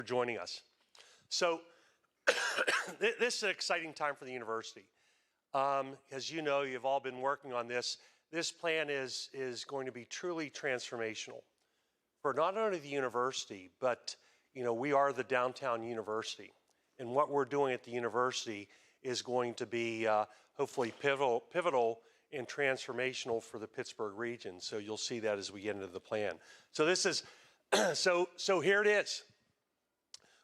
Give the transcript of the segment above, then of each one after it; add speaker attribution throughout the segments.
Speaker 1: for joining us. So this is an exciting time for the university. As you know, you've all been working on this. This plan is going to be truly transformational for not only the university, but we are the downtown university. And what we're doing at the university is going to be hopefully pivotal and transformational for the Pittsburgh region. So you'll see that as we get into the plan. So this is, so here it is.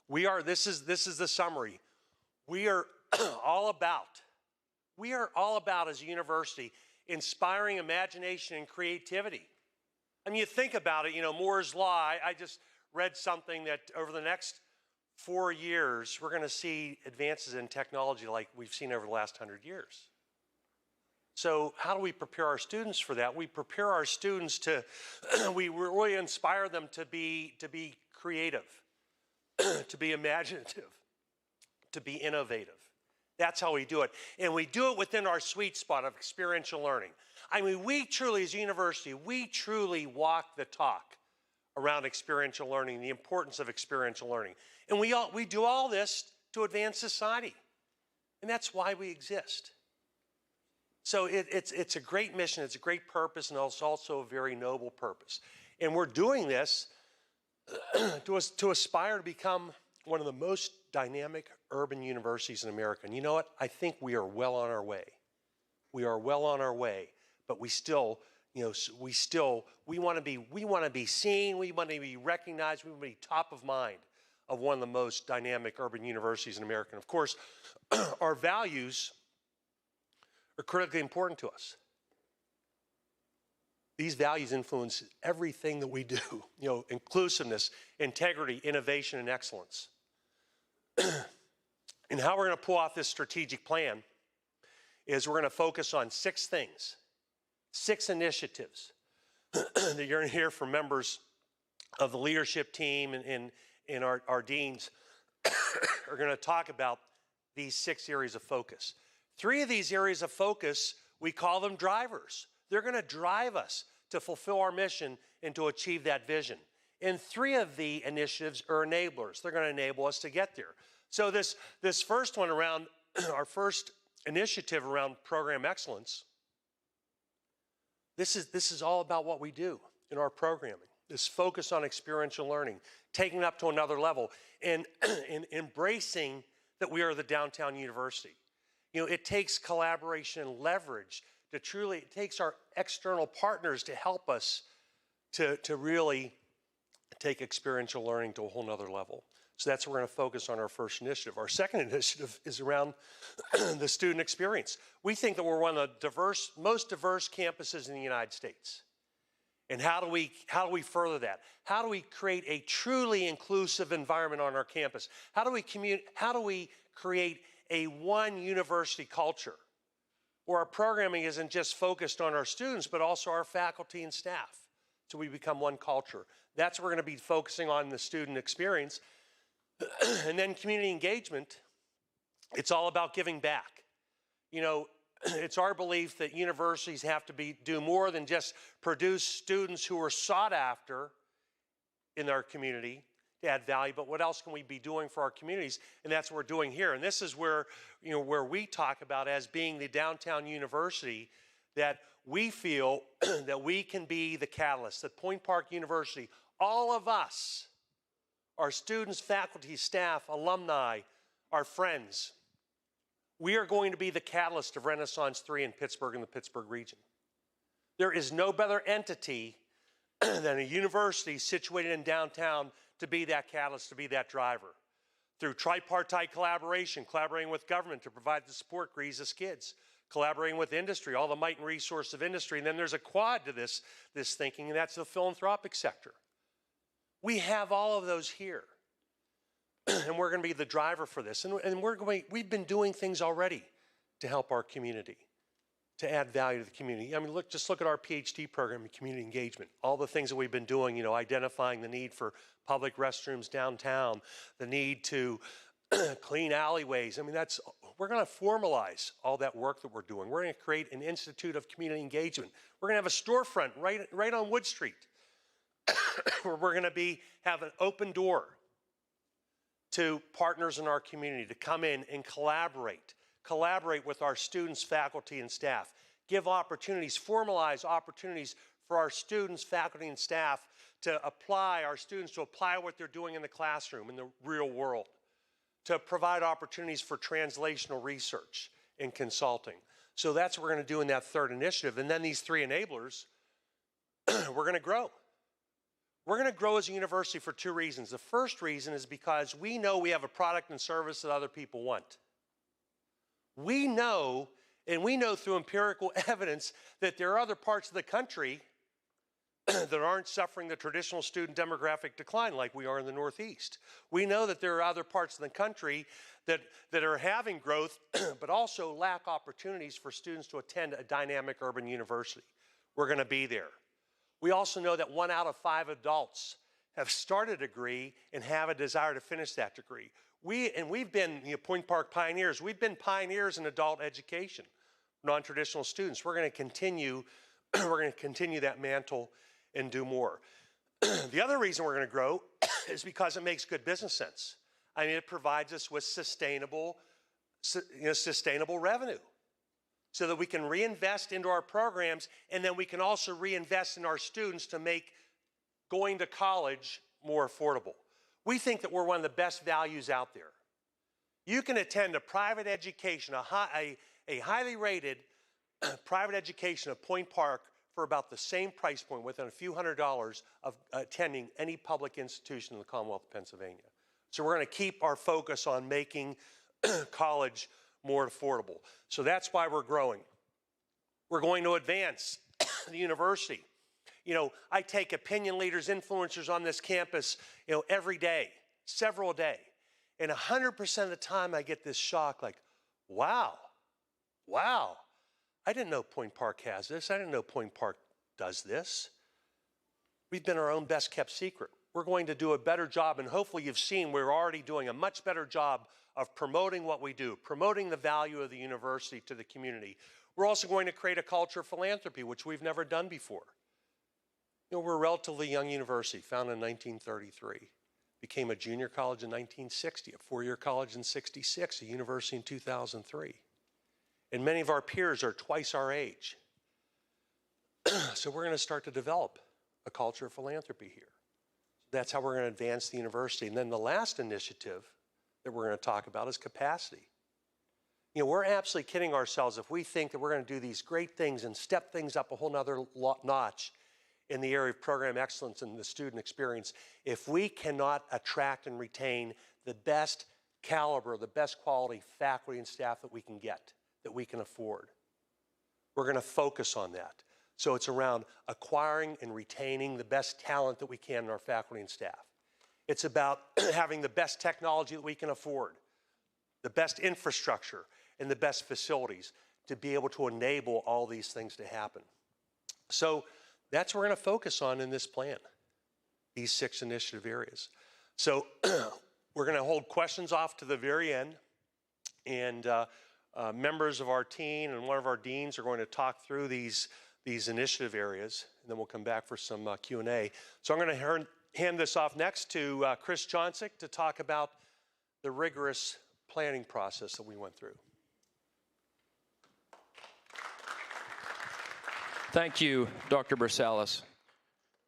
Speaker 1: This is the summary. We are all about as a university inspiring imagination and creativity. I mean, you think about it, Moore's Law, I just read something that over the next 4 years, we're going to see advances in technology like we've seen over the last 100 years. So how do we prepare our students for that? We prepare our students to, we really inspire them to be creative, to be imaginative, to be innovative. That's how we do it. And we do it within our sweet spot of experiential learning. I mean, we truly, as a university, we truly walk the talk around experiential learning, the importance of experiential learning. And we do all this to advance society. And that's why we exist. So it's a great mission, it's a great purpose, and it's also a very noble purpose. And we're doing this to aspire to become one of the most dynamic urban universities in America. And you know what? I think we are well on our way. We are well on our way, but we still, we want to be seen, we want to be recognized, we want to be top of mind of one of the most dynamic urban universities in America. And of course, our values are critically important to us. These values influence everything that we do, inclusiveness, integrity, innovation, and excellence. And how we're going to pull off this strategic plan is we're going to focus on 6 things, 6 initiatives that you're going to hear from members of the leadership team and our deans are going to talk about these 6 areas of focus. 3 of these areas of focus, we call them drivers. They're going to drive us to fulfill our mission and to achieve that vision. And 3 of the initiatives are enablers. They're going to enable us to get there. So this first one around, our first initiative around program excellence, this is all about what we do in our programming. This focus on experiential learning, taking it up to another level, and embracing that we are the downtown university. It takes collaboration and leverage to truly, it takes our external partners to help us to really take experiential learning to a whole nother level. So that's what we're going to focus on our first initiative. Our second initiative is around the student experience. We think that we're one of the most diverse campuses in the United States. And how do we further that? How do we create a truly inclusive environment on our campus? How do we create a one university culture where our programming isn't just focused on our students, but also our faculty and staff? So we become one culture. That's what we're going to be focusing on in the student experience. And then community engagement, it's all about giving back. It's our belief that universities have to do more than just produce students who are sought after in their community to add value, but what else can we be doing for our communities? And that's what we're doing here. And this is where, where we talk about as being the downtown university, that we feel that we can be the catalyst, that Point Park University, all of us, our students, faculty, staff, alumni, our friends, we are going to be the catalyst of Renaissance 3 in Pittsburgh and the Pittsburgh region. There is no better entity than a university situated in downtown to be that catalyst, to be that driver. Through tripartite collaboration, collaborating with government to provide the support for Grease's kids, collaborating with industry, all the might and resource of industry, and then there's a quad to this thinking, and that's the philanthropic sector. We have all of those here. And we're going to be the driver for this. And we've been doing things already to help our community, to add value to the community. I mean, just look at our PhD program in community engagement. All the things that we've been doing, identifying the need for public restrooms downtown, the need to clean alleyways. I mean, we're going to formalize all that work that we're doing. We're going to create an Institute of Community Engagement. We're going to have a storefront right on Wood Street where we're going to have an open door to partners in our community to come in and collaborate with our students, faculty, and staff, give opportunities, formalize opportunities for our students, faculty, and staff to apply, our students to apply what they're doing in the classroom, in the real world, to provide opportunities for translational research and consulting. So that's what we're going to do in that third initiative. And then these three enablers, we're going to grow. We're going to grow as a university for two reasons. The first reason is because we know we have a product and service that other people want. We know, and we know through empirical evidence, that there are other parts of the country that aren't suffering the traditional student demographic decline like we are in the Northeast. We know that there are other parts of the country that are having growth, but also lack opportunities for students to attend a dynamic urban university. We're going to be there. We also know that 1 out of 5 adults have started a degree and have a desire to finish that degree. We've been Point Park pioneers. We've been pioneers in adult education, non-traditional students. We're going to continue that mantle and do more. The other reason we're going to grow is because it makes good business sense. I mean, it provides us with sustainable revenue so that we can reinvest into our programs, and then we can also reinvest in our students to make going to college more affordable. We think that we're one of the best values out there. You can attend a private education, a highly rated private education at Point Park for about the same price point, within a few $100s of attending any public institution in the Commonwealth of Pennsylvania. So we're going to keep our focus on making college more affordable. So that's why we're growing. We're going to advance the university. You know, I take opinion leaders, influencers on this campus, every day, several a day. And 100% of the time I get this shock like, wow, I didn't know Point Park has this. I didn't know Point Park does this. We've been our own best kept secret. We're going to do a better job, and hopefully you've seen we're already doing a much better job of promoting what we do, promoting the value of the university to the community. We're also going to create a culture of philanthropy, which we've never done before. We're a relatively young university, founded in 1933. Became a junior college in 1960, a four-year college in 66, a university in 2003. And many of our peers are twice our age. So we're going to start to develop a culture of philanthropy here. That's how we're going to advance the university. And then the last initiative that we're going to talk about is capacity. We're absolutely kidding ourselves if we think that we're going to do these great things and step things up a whole nother notch in the area of program excellence and the student experience if we cannot attract and retain the best caliber, the best quality faculty and staff that we can get, that we can afford. We're going to focus on that. So it's around acquiring and retaining the best talent that we can in our faculty and staff. It's about having the best technology that we can afford, the best infrastructure, and the best facilities to be able to enable all these things to happen. So that's what we're going to focus on in this plan, these 6 initiative areas. So we're going to hold questions off to the very end, and members of our team and one of our deans are going to talk through these initiative areas, and then we'll come back for some Q&A. So I'm going to hand this off next to Chris Brussalis to talk about the rigorous planning process that we went through.
Speaker 2: Thank you, Dr. Brussalis.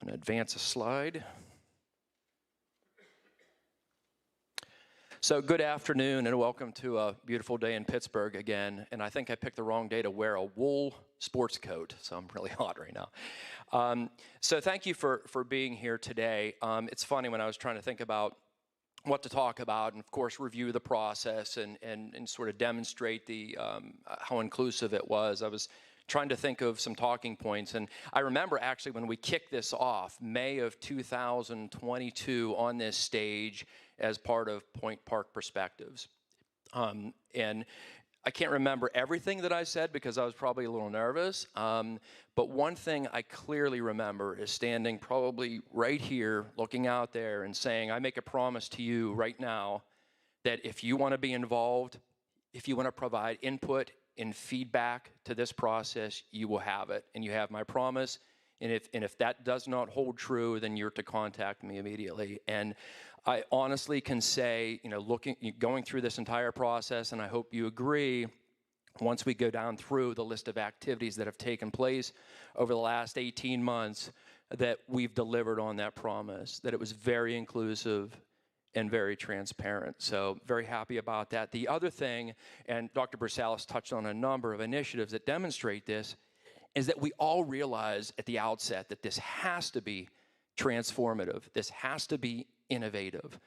Speaker 2: I'm going to advance a slide. So good afternoon and welcome to a beautiful day in Pittsburgh again. And I think I picked the wrong day to wear a wool sports coat, so I'm really hot right now. So thank you for being here today. It's funny, when I was trying to think about what to talk about and of course review the process and sort of demonstrate the how inclusive it was, I was trying to think of some talking points. And I remember actually when we kicked this off, May of 2022 on this stage as part of Point Park Perspectives. And I can't remember everything that I said because I was probably a little nervous. But one thing I clearly remember is standing probably right here, looking out there and saying, I make a promise to you right now that if you want to be involved, if you want to provide input and feedback to this process, you will have it, and you have my promise. And if that does not hold true, then you're to contact me immediately. And I honestly can say, going through this entire process, and I hope you agree, once we go down through the list of activities that have taken place over the last 18 months, that we've delivered on that promise, that it was very inclusive and very transparent. So very happy about that. The other thing, and Dr. Brussalis touched on a number of initiatives that demonstrate this, is that we all realize at the outset that this has to be transformative. This has to be innovative.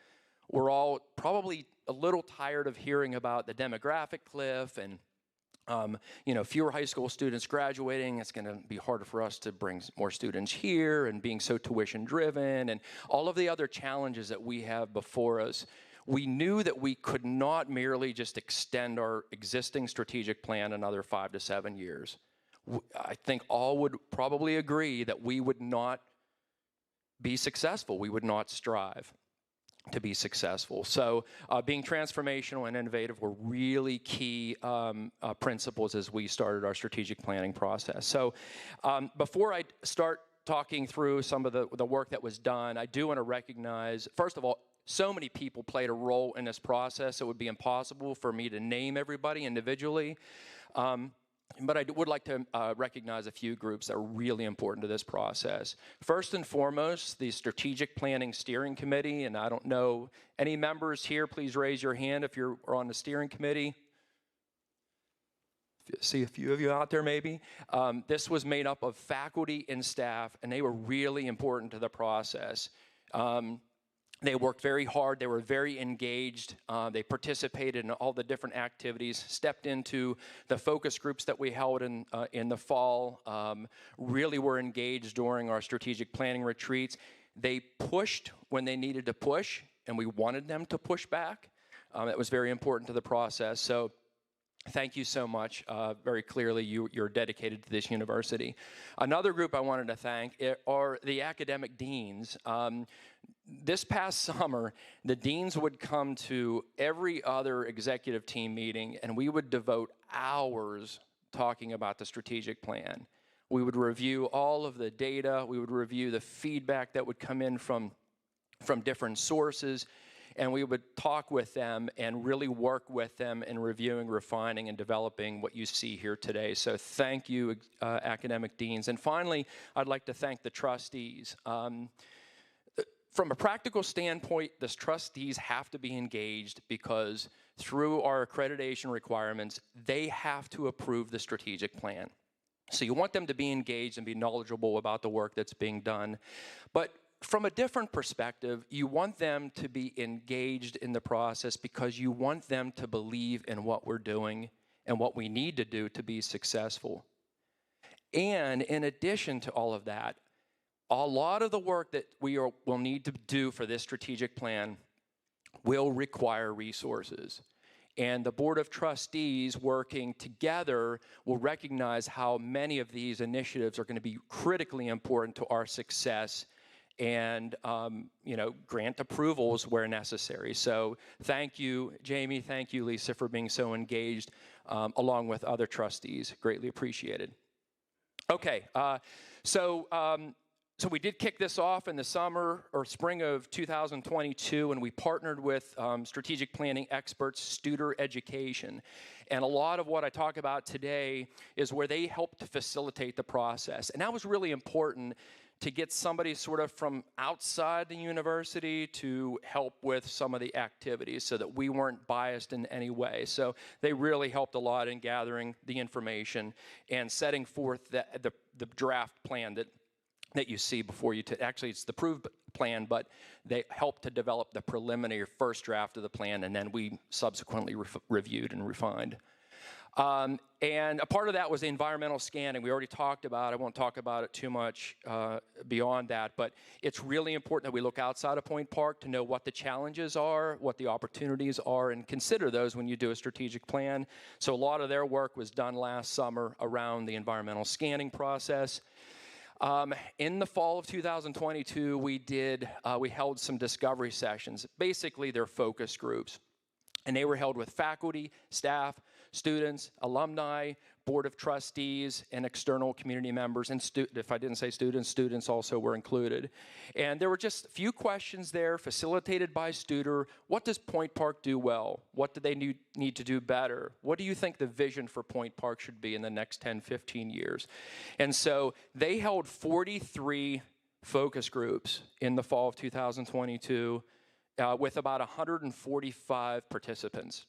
Speaker 2: We're all probably a little tired of hearing about the demographic cliff and fewer high school students graduating. It's going to be harder for us to bring more students here, and being so tuition driven, and all of the other challenges that we have before us. We knew that we could not merely just extend our existing strategic plan another 5 to 7 years. I think all would probably agree that we would not be successful. We would not strive to be successful. So being transformational and innovative were really key principles as we started our strategic planning process. So before I start talking through some of the work that was done, I do want to recognize, first of all, so many people played a role in this process, it would be impossible for me to name everybody individually. But I would like to recognize a few groups that are really important to this process. First and foremost, the Strategic Planning Steering Committee, and I don't know, any members here, please raise your hand if you're on the steering committee. See a few of you out there maybe. This was made up of faculty and staff, and they were really important to the process. They worked very hard. They were very engaged. They participated in all the different activities, stepped into the focus groups that we held in the fall, really were engaged during our strategic planning retreats. They pushed when they needed to push, and we wanted them to push back. That was very important to the process. So thank you so much. Very clearly, you're dedicated to this university. Another group I wanted to thank are the academic deans. This past summer, the deans would come to every other executive team meeting, and we would devote hours talking about the strategic plan. We would review all of the data. We would review the feedback that would come in from different sources, and we would talk with them and really work with them in reviewing, refining, and developing what you see here today. So thank you, academic deans. And finally, I'd like to thank the trustees. From a practical standpoint, the trustees have to be engaged because through our accreditation requirements, they have to approve the strategic plan. So you want them to be engaged and be knowledgeable about the work that's being done. But from a different perspective, you want them to be engaged in the process because you want them to believe in what we're doing and what we need to do to be successful. And in addition to all of that, a lot of the work that we will need to do for this strategic plan will require resources. And the Board of Trustees working together will recognize how many of these initiatives are going to be critically important to our success and grant approvals where necessary. So thank you, Jamie, thank you, Lisa, for being so engaged, along with other trustees. Greatly appreciated. Okay, so we did kick this off in the summer or spring of 2022, and we partnered with strategic planning experts, Studer Education. And a lot of what I talk about today is where they helped to facilitate the process. And that was really important to get somebody sort of from outside the university to help with some of the activities so that we weren't biased in any way. So they really helped a lot in gathering the information and setting forth the draft plan that you see before you. Actually, it's the approved plan, but they helped to develop the preliminary first draft of the plan, and then we subsequently reviewed and refined. And a part of that was the environmental scanning. We already talked about it. I won't talk about it too much beyond that, but it's really important that we look outside of Point Park to know what the challenges are, what the opportunities are, and consider those when you do a strategic plan. So a lot of their work was done last summer around the environmental scanning process. In the fall of 2022, we held some discovery sessions. Basically, they're focus groups. And they were held with faculty, staff, students, alumni, board of trustees, and external community members. And if I didn't say students, students also were included. And there were just a few questions there facilitated by Studer. What does Point Park do well? What do they need to do better? What do you think the vision for Point Park should be in the next 10, 15 years? And so they held 43 focus groups in the fall of 2022 with about 145 participants.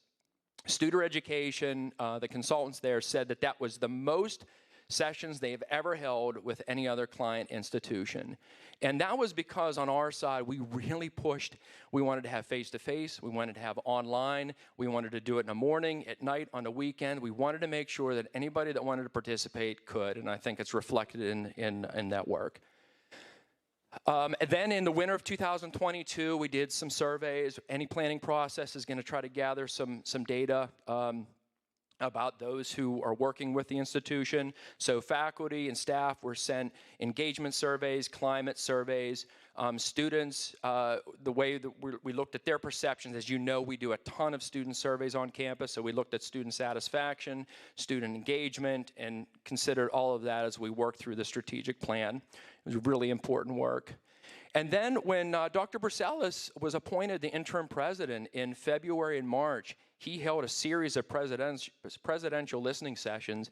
Speaker 2: Studer Education, the consultants there, said that that was the most sessions they've ever held with any other client institution. And that was because on our side, we really pushed. We wanted to have face-to-face. We wanted to have online. We wanted to do it in the morning, at night, on the weekend. We wanted to make sure that anybody that wanted to participate could, and I think it's reflected in that work. And then in the winter of 2022, we did some surveys. Any planning process is going to try to gather some data about those who are working with the institution. So faculty and staff were sent engagement surveys, climate surveys. Students, the way that we looked at their perceptions, as you know, we do a ton of student surveys on campus, so we looked at student satisfaction, student engagement, and considered all of that as we worked through the strategic plan. It was really important work. And then when Dr. Brussalis was appointed the interim president in February and March, he held a series of presidential listening sessions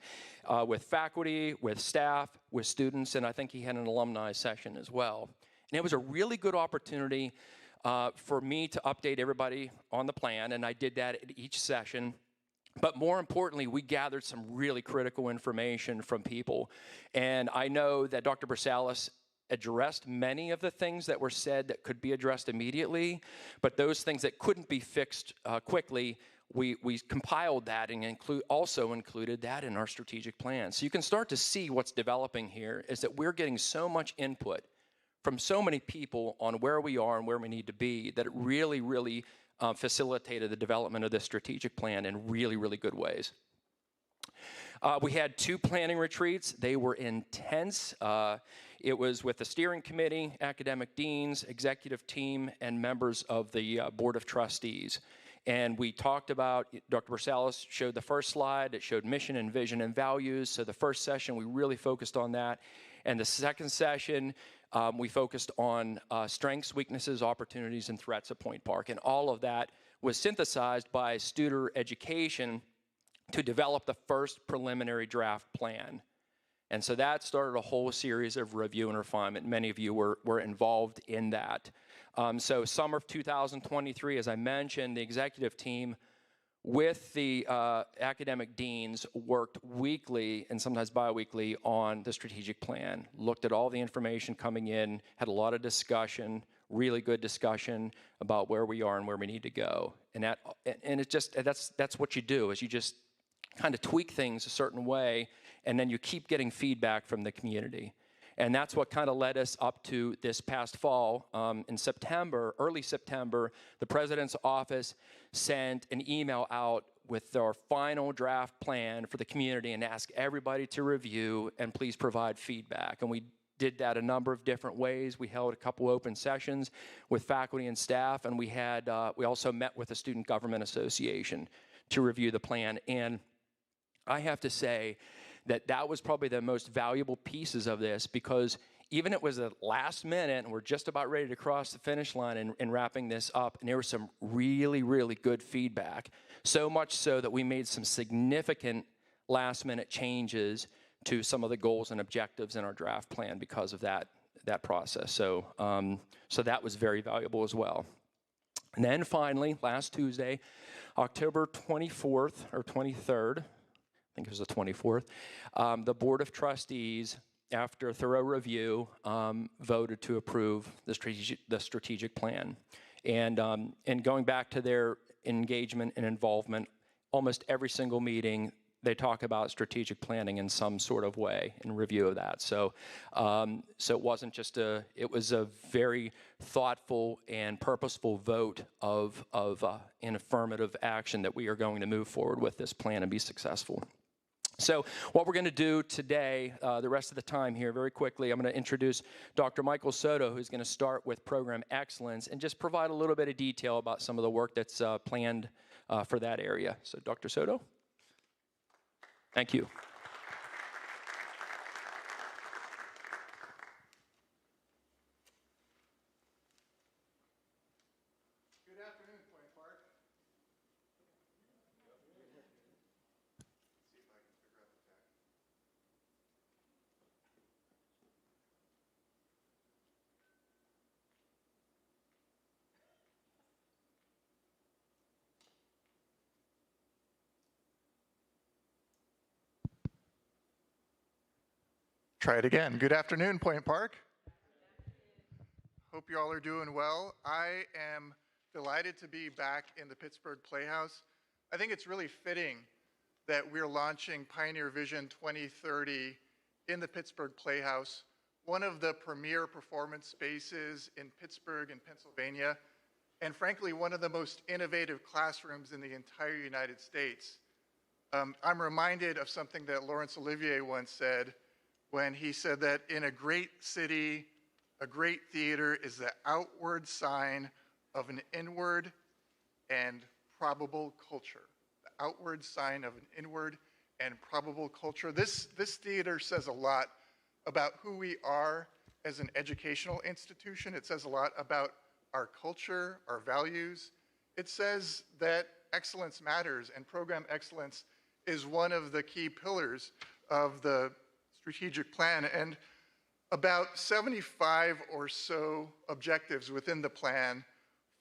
Speaker 2: with faculty, with staff, with students, and I think he had an alumni session as well. And it was a really good opportunity for me to update everybody on the plan, and I did that at each session. But more importantly, we gathered some really critical information from people. And I know that Dr. Brussalis addressed many of the things that were said that could be addressed immediately, but those things that couldn't be fixed quickly, we compiled that and also included that in our strategic plan. So you can start to see what's developing here is that we're getting so much input from so many people on where we are and where we need to be that it really facilitated the development of this strategic plan in really good ways. We had 2 planning retreats. They were intense. It was with the steering committee, academic deans, executive team, and members of the board of trustees. And we talked about, Dr. Brussalis showed the first slide. It showed mission and vision and values. So the first session, we really focused on that. And the second session, we focused on strengths, weaknesses, opportunities, and threats at Point Park. And all of that was synthesized by Studer Education to develop the first preliminary draft plan. And so that started a whole series of review and refinement. Many of you were involved in that. So summer of 2023, as I mentioned, the executive team with the academic deans worked weekly and sometimes bi-weekly on the strategic plan, looked at all the information coming in, had a lot of discussion, really good discussion about where we are and where we need to go. And that's what you do, is you just kind of tweak things a certain way, and then you keep getting feedback from the community. And that's what kind of led us up to this past fall. In September, early September, the president's office sent an email out with our final draft plan for the community and asked everybody to review and please provide feedback. And we did that a number of different ways. We held a couple open sessions with faculty and staff, and we also met with the Student Government Association to review the plan. And I have to say that was probably the most valuable pieces of this, because even it was the last minute and we're just about ready to cross the finish line and wrapping this up, and there was some really good feedback. So much so that we made some significant last minute changes to some of the goals and objectives in our draft plan because of that process. So that was very valuable as well. And then finally, last Tuesday, October 24th or 23rd, I think it was the 24th, the Board of Trustees, after a thorough review, voted to approve the strategic plan. And going back to their engagement and involvement, almost every single meeting, they talk about strategic planning in some sort of way in review of that. So it wasn't just it was a very thoughtful and purposeful vote of an affirmative action that we are going to move forward with this plan and be successful. So what we're going to do today, the rest of the time here, very quickly, I'm going to introduce Dr. Michael Soto, who's going to start with Program Excellence and just provide a little bit of detail about some of the work that's planned for that area. So Dr. Soto. Thank you.
Speaker 3: Good afternoon, Point Park. Let's see if I can figure out the tech. Try it again. Good afternoon, Point Park. Hope you all are doing well. I am delighted to be back in the Pittsburgh Playhouse. I think it's really fitting that we're launching Pioneer Vision 2030 in the Pittsburgh Playhouse, one of the premier performance spaces in Pittsburgh and Pennsylvania, and frankly, one of the most innovative classrooms in the entire United States. I'm reminded of something that Laurence Olivier once said when he said that in a great city, a great theater is the outward sign of an inward and probable culture. The outward sign of an inward and probable culture. This theater says a lot about who we are as an educational institution. It says a lot about our culture, our values. It says that excellence matters, and program excellence is one of the key pillars of the strategic plan. And about 75 or so objectives within the plan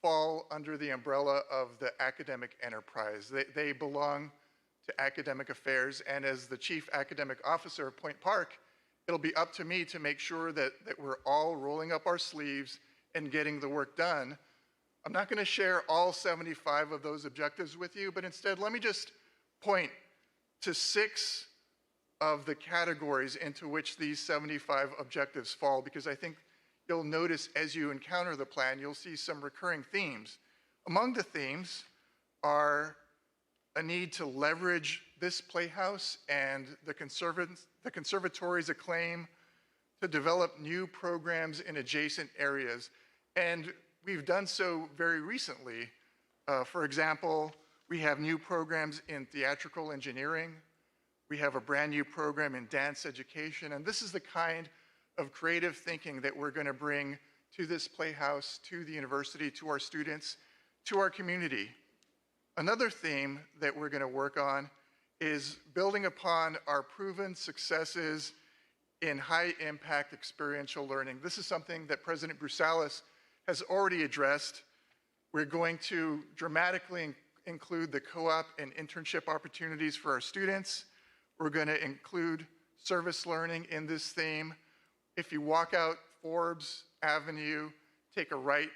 Speaker 3: fall under the umbrella of the academic enterprise. They belong to academic affairs, and as the Chief Academic Officer of Point Park, it'll be up to me to make sure that we're all rolling up our sleeves and getting the work done. I'm not going to share all 75 of those objectives with you, but instead let me just point to 6 of the categories into which these 75 objectives fall, because I think you'll notice as you encounter the plan, you'll see some recurring themes. Among the themes are a need to leverage this playhouse and the conservatory's acclaim to develop new programs in adjacent areas. And we've done so very recently. For example, we have new programs in theatrical engineering. We have a brand new program in dance education, and this is the kind of creative thinking that we're going to bring to this playhouse, to the university, to our students, to our community. Another theme that we're going to work on is building upon our proven successes in high-impact experiential learning. This is something that President Brussalis has already addressed. We're going to dramatically include the co-op and internship opportunities for our students. We're going to include service learning in this theme. If you walk out Forbes Avenue, take a right,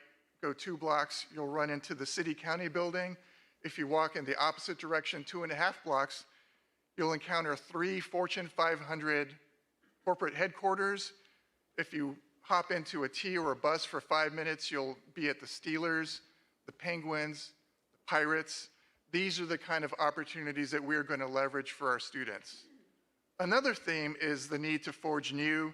Speaker 3: go 2 blocks, you'll run into the city-county building. If you walk in the opposite direction 2.5 blocks, you'll encounter 3 Fortune 500 corporate headquarters. If you hop into a T or a bus for 5 minutes, you'll be at the Steelers, the Penguins, the Pirates. These are the kind of opportunities that we're going to leverage for our students. Another theme is the need to forge new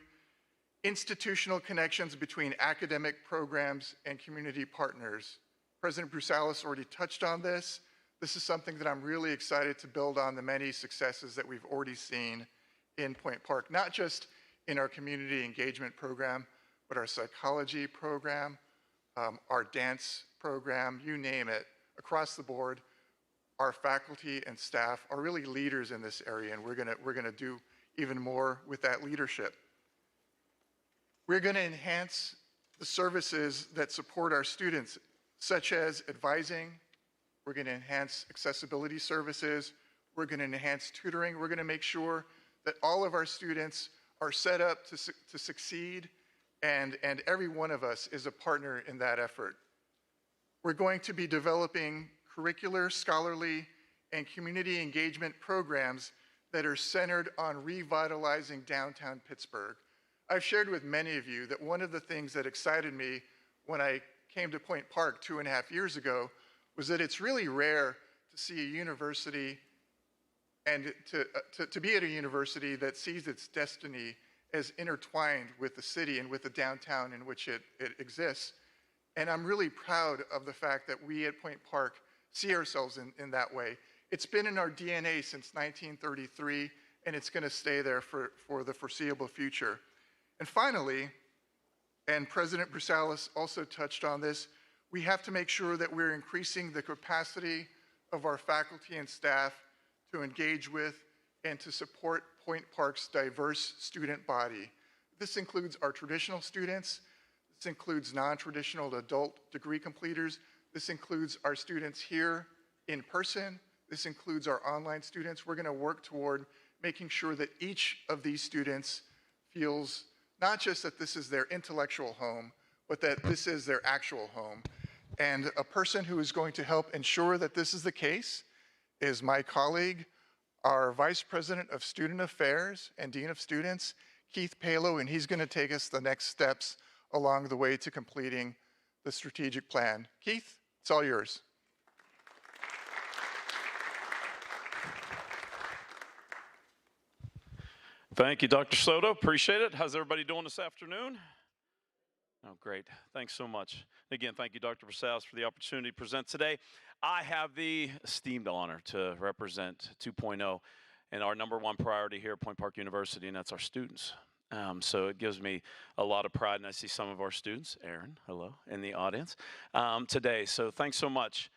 Speaker 3: institutional connections between academic programs and community partners. President Brussalis already touched on this. This is something that I'm really excited to build on the many successes that we've already seen in Point Park, not just in our community engagement program, but our psychology program, our dance program, you name it, across the board. Our faculty and staff are really leaders in this area, and we're gonna do even more with that leadership. We're gonna enhance the services that support our students, such as advising. We're gonna enhance accessibility services. We're gonna enhance tutoring. We're gonna make sure that all of our students are set up to succeed, and every one of us is a partner in that effort. We're going to be developing curricular, scholarly, and community engagement programs that are centered on revitalizing downtown Pittsburgh. I've shared with many of you that one of the things that excited me when I came to Point Park 2.5 years ago was that it's really rare to see a university and to be at a university that sees its destiny as intertwined with the city and with the downtown in which it exists. And I'm really proud of the fact that we at Point Park see ourselves in that way. It's been in our DNA since 1933, and it's going to stay there for the foreseeable future. And finally, and President Brussalis also touched on this, we have to make sure that we're increasing the capacity of our faculty and staff to engage with and to support Point Park's diverse student body. This includes our traditional students, this includes non-traditional adult degree completers, this includes our students here in person, this includes our online students. We're going to work toward making sure that each of these students feels not just that this is their intellectual home, but that this is their actual home. And a person who is going to help ensure that this is the case is my colleague, our Vice President of Student Affairs and Dean of Students, Keith Palo, and he's going to take us the next steps along the way to completing the strategic plan. Keith, it's all yours.
Speaker 4: Thank you, Dr. Soto. Appreciate it. How's everybody doing this afternoon? Oh, great. Thanks so much. Again, thank you, Dr. Brussalis, for the opportunity to present today. I have the esteemed honor to represent 2.0 and our #1 priority here at Point Park University, and that's our students. So it gives me a lot of pride, and I see some of our students, Aaron, hello, in the audience today. So thanks so much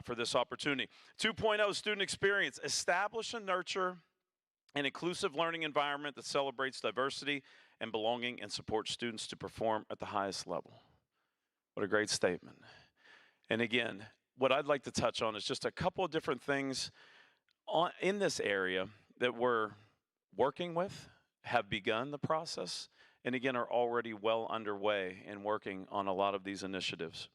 Speaker 4: for this opportunity. 2.0 student experience, establish and nurture an inclusive learning environment that celebrates diversity and belonging and supports students to perform at the highest level. What a great statement. And again, what I'd like to touch on is just a couple of different things in this area that we're working with, have begun the process, and again are already well underway in working on a lot of these initiatives.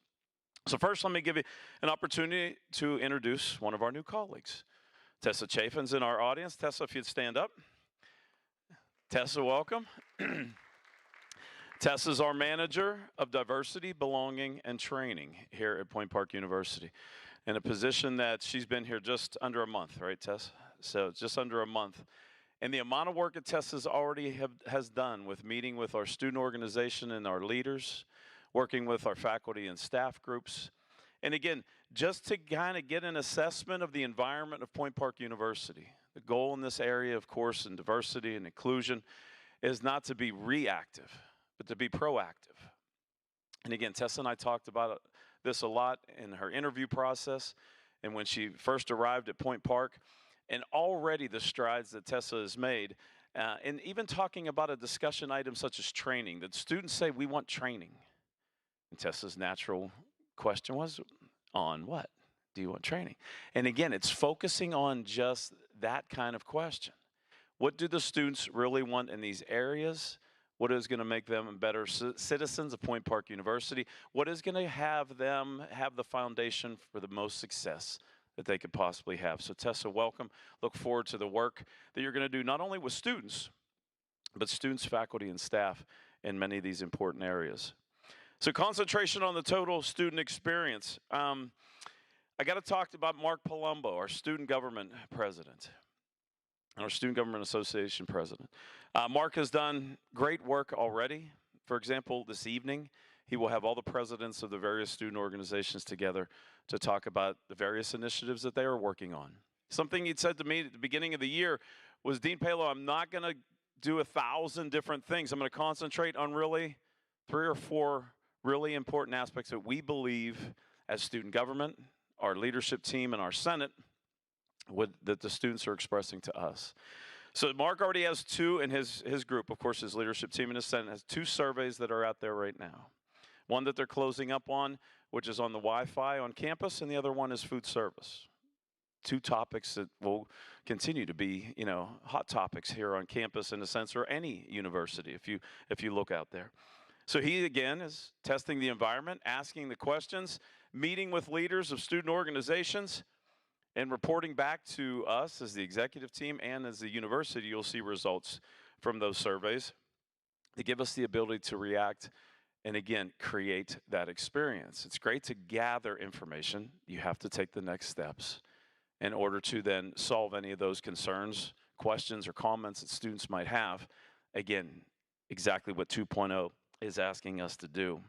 Speaker 4: So first, let me give you an opportunity to introduce one of our new colleagues. Tessa Chafin's in our audience. Tessa, if you'd stand up. Tessa, welcome. Tessa's our Manager of Diversity, Belonging, and Training here at Point Park University, in a position that she's been here just under a month, right, Tess? So just under a month. And the amount of work that Tessa's already has done with meeting with our student organization and our leaders, working with our faculty and staff groups, and again, just to kind of get an assessment of the environment of Point Park University. The goal in this area, of course, in diversity and inclusion is not to be reactive, but to be proactive. And again, Tessa and I talked about this a lot in her interview process and when she first arrived at Point Park, and already the strides that Tessa has made, and even talking about a discussion item such as training, that students say, we want training. And Tessa's natural question was, on what do you want training? And again, it's focusing on just that kind of question. What do the students really want in these areas? What is going to make them better citizens of Point Park University? What is going to have them have the foundation for the most success that they could possibly have? So Tessa, welcome. Look forward to the work that you're going to do not only with students, but students, faculty, and staff in many of these important areas. So concentration on the total student experience. I got to talk about Mark Palumbo, our student government president, and our Student Government Association president. Mark has done great work already. For example, this evening, he will have all the presidents of the various student organizations together to talk about the various initiatives that they are working on. Something he'd said to me at the beginning of the year was, Dean Palo, I'm not going to do 1,000 different things. I'm going to concentrate on really 3 or 4 really important aspects that we believe as student government, our leadership team, and our Senate that the students are expressing to us. So Mark already has 2 in his group, of course, his leadership team and his Senate has 2 surveys that are out there right now. One that they're closing up on, which is on the Wi-Fi on campus, and the other one is food service. 2 topics that will continue to be, hot topics here on campus in a sense, or any university if you look out there. So he, again, is testing the environment, asking the questions, meeting with leaders of student organizations, and reporting back to us as the executive team and as the university. You'll see results from those surveys to give us the ability to react and, again, create that experience. It's great to gather information. You have to take the next steps in order to then solve any of those concerns, questions, or comments that students might have. Again, exactly what 2.0 is asking us to do.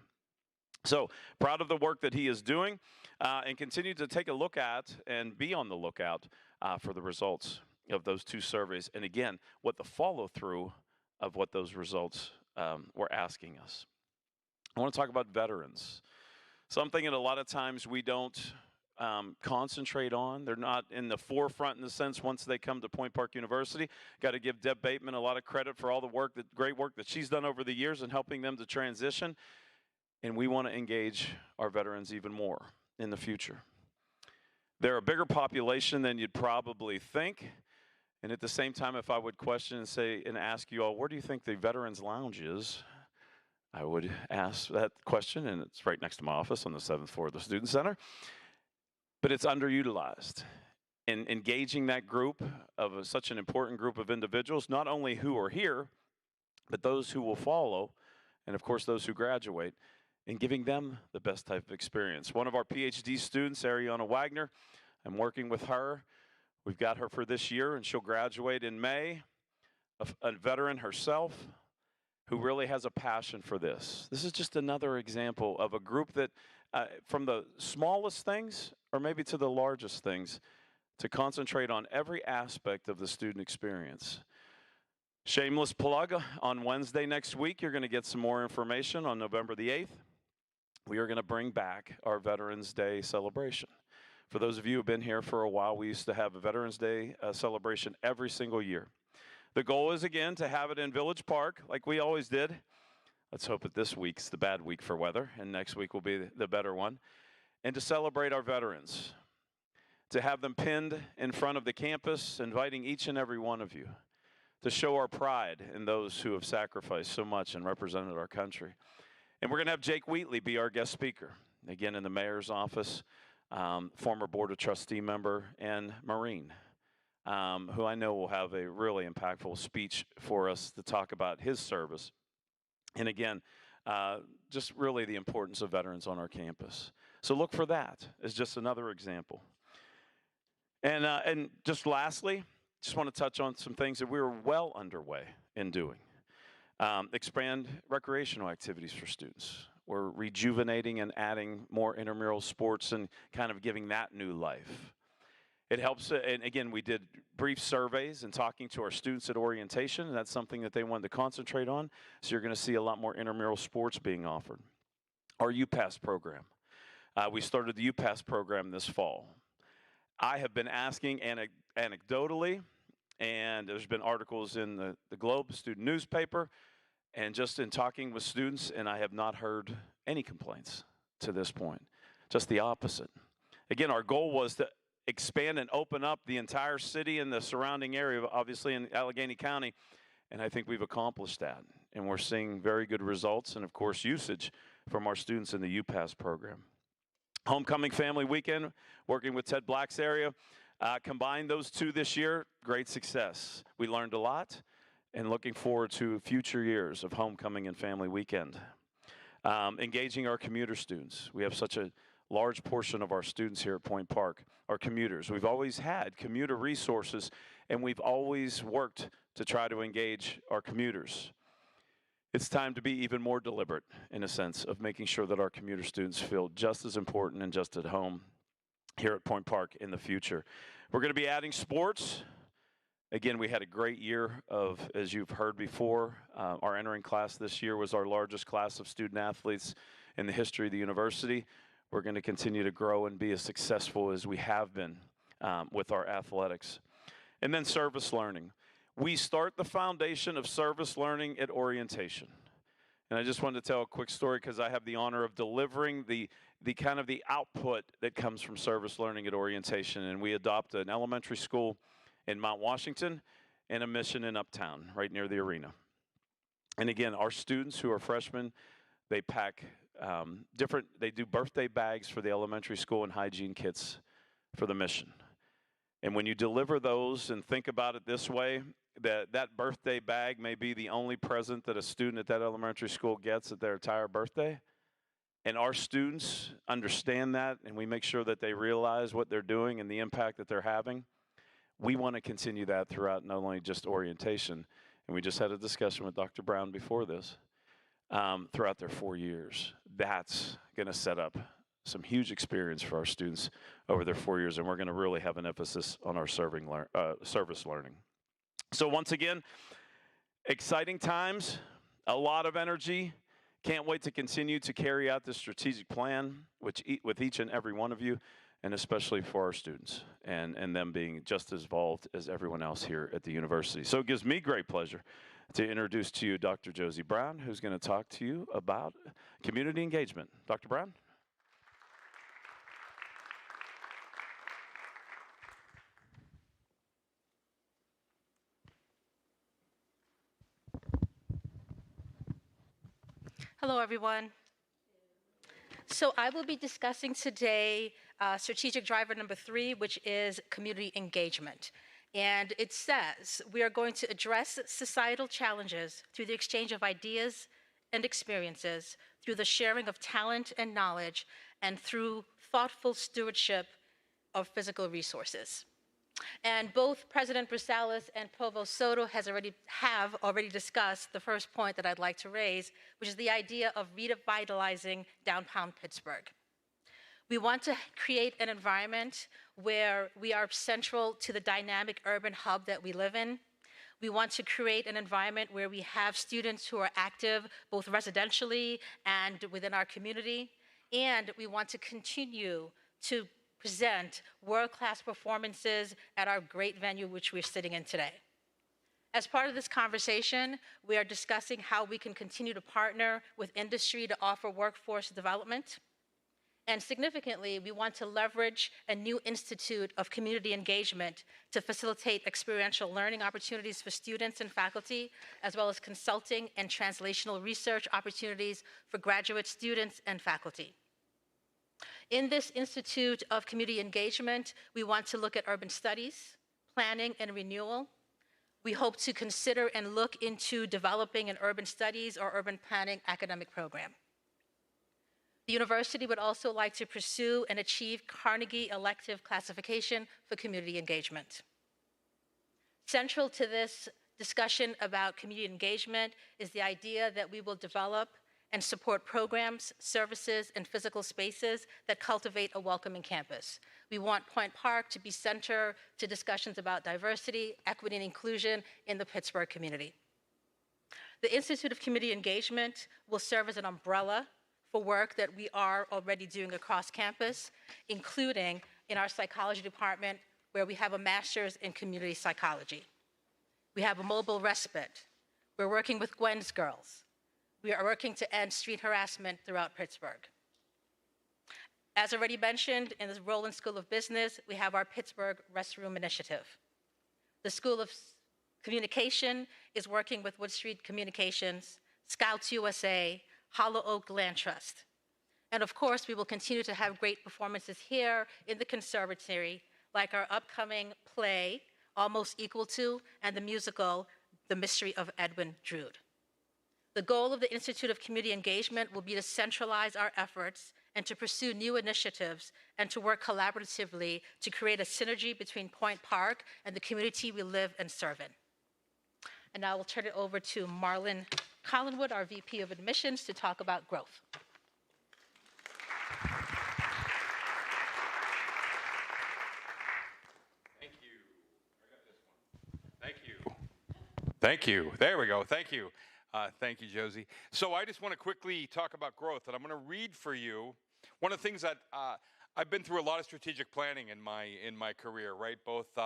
Speaker 4: So proud of the work that he is doing. and continue to take a look at and be on the lookout for the results of those 2 surveys. And again, what the follow-through of what those results were asking us. I want to talk about veterans. Something that a lot of times we don't concentrate on. They're not in the forefront in the sense once they come to Point Park University. Got to give Deb Bateman a lot of credit for all the work, great work that she's done over the years in helping them to transition. And we want to engage our veterans even more in the future. They're a bigger population than you'd probably think. And at the same time, if I would question and say and ask you all, where do you think the Veterans Lounge is? I would ask that question, and it's right next to my office on the 7th floor of the Student Center. But it's underutilized. In engaging that group of such an important group of individuals, not only who are here, but those who will follow, and of course those who graduate, and giving them the best type of experience. One of our PhD students, Ariana Wagner, I'm working with her. We've got her for this year, and she'll graduate in May, a veteran herself who really has a passion for this. This is just another example of a group that, from the smallest things, or maybe to the largest things, to concentrate on every aspect of the student experience. Shameless plug, on Wednesday next week, you're going to get some more information on November the 8th. We are going to bring back our Veterans Day celebration. For those of you who have been here for a while, we used to have a Veterans Day celebration every single year. The goal is, again, to have it in Village Park like we always did. Let's hope that this week's the bad week for weather, and next week will be the better one. And to celebrate our veterans, to have them pinned in front of the campus, inviting each and every one of you to show our pride in those who have sacrificed so much and represented our country. And we're going to have Jake Wheatley be our guest speaker, again in the mayor's office, former Board of Trustee member and Marine, who I know will have a really impactful speech for us to talk about his service. And again, just really the importance of veterans on our campus. So look for that as just another example. And just lastly, just want to touch on some things that we were well underway in doing. Expand recreational activities for students. We're rejuvenating and adding more intramural sports and kind of giving that new life. It helps, and again, we did brief surveys and talking to our students at orientation, and that's something that they wanted to concentrate on. So you're going to see a lot more intramural sports being offered. Our UPass program. We started the UPass program this fall. I have been asking anecdotally, and there's been articles in the Globe, the student newspaper, and just in talking with students, and I have not heard any complaints to this point. Just the opposite. Again, our goal was to expand and open up the entire city and the surrounding area, obviously in Allegheny County, and I think we've accomplished that. And we're seeing very good results and, of course, usage from our students in the UPass program. Homecoming Family Weekend, working with Ted Black's area. Combined those 2 this year, great success. We learned a lot, and looking forward to future years of Homecoming and Family Weekend. Engaging our commuter students. We have such a large portion of our students here at Point Park are commuters. We've always had commuter resources, and we've always worked to try to engage our commuters. It's time to be even more deliberate, in a sense, of making sure that our commuter students feel just as important and just at home here at Point Park in the future. We're going to be adding sports. Again, we had a great year of, as you've heard before, our entering class this year was our largest class of student athletes in the history of the university. We're going to continue to grow and be as successful as we have been with our athletics. And then service learning. We start the foundation of service learning at orientation. And I just wanted to tell a quick story because I have the honor of delivering the kind of the output that comes from service learning at orientation. And we adopt an elementary school in Mount Washington and a mission in Uptown, right near the arena. And again, our students who are freshmen, they pack they do birthday bags for the elementary school and hygiene kits for the mission. And when you deliver those and think about it this way, that birthday bag may be the only present that a student at that elementary school gets at their entire birthday. And our students understand that, and we make sure that they realize what they're doing and the impact that they're having. We want to continue that throughout not only just orientation, and we just had a discussion with Dr. Brown before this, throughout their 4 years. That's going to set up some huge experience for our students over their 4 years, and we're going to really have an emphasis on our service learning. So once again, exciting times, a lot of energy. Can't wait to continue to carry out this strategic plan with each and every one of you, and especially for our students and them being just as involved as everyone else here at the university. So it gives me great pleasure to introduce to you Dr. Josie Brown, who's going to talk to you about community engagement. Dr. Brown?
Speaker 5: Hello, everyone. So I will be discussing today strategic driver number 3, which is community engagement. And it says we are going to address societal challenges through the exchange of ideas and experiences, through the sharing of talent and knowledge, and through thoughtful stewardship of physical resources. And both President Brussalis and Provost Soto have already discussed the first point that I'd like to raise, which is the idea of revitalizing downtown Pittsburgh. We want to create an environment where we are central to the dynamic urban hub that we live in. We want to create an environment where we have students who are active both residentially and within our community. And we want to continue to present world-class performances at our great venue, which we're sitting in today. As part of this conversation, we are discussing how we can continue to partner with industry to offer workforce development. And significantly, we want to leverage a new institute of community engagement to facilitate experiential learning opportunities for students and faculty, as well as consulting and translational research opportunities for graduate students and faculty. In this Institute of Community Engagement, we want to look at urban studies, planning, and renewal. We hope to consider and look into developing an urban studies or urban planning academic program. The university would also like to pursue and achieve Carnegie elective classification for community engagement. Central to this discussion about community engagement is the idea that we will develop and support programs, services, and physical spaces that cultivate a welcoming campus. We want Point Park to be center to discussions about diversity, equity, and inclusion in the Pittsburgh community. The Institute of Community Engagement will serve as an umbrella for work that we are already doing across campus, including in our psychology department, where we have a master's in community psychology. We have a mobile respite. We're working with Gwen's Girls. We are working to end street harassment throughout Pittsburgh. As already mentioned, in the Roland School of Business, we have our Pittsburgh Restroom Initiative. The School of Communication is working with Wood Street Communications, Scouts USA, Hollow Oak Land Trust. And of course, we will continue to have great performances here in the conservatory, like our upcoming play, Almost Equal To, and the musical, The Mystery of Edwin Drood. The goal of the Institute of Community Engagement will be to centralize our efforts and to pursue new initiatives and to work collaboratively to create a synergy between Point Park and the community we live and serve in. And now I will turn it over to Marlon Collinwood, our VP of Admissions, to talk about growth.
Speaker 6: Thank you. I got this one. Thank you. Thank you. There we go. Thank you. Thank you, Josie. So I just want to quickly talk about growth, and I'm going to read for you one of the things that I've been through a lot of strategic planning in my career, right? Both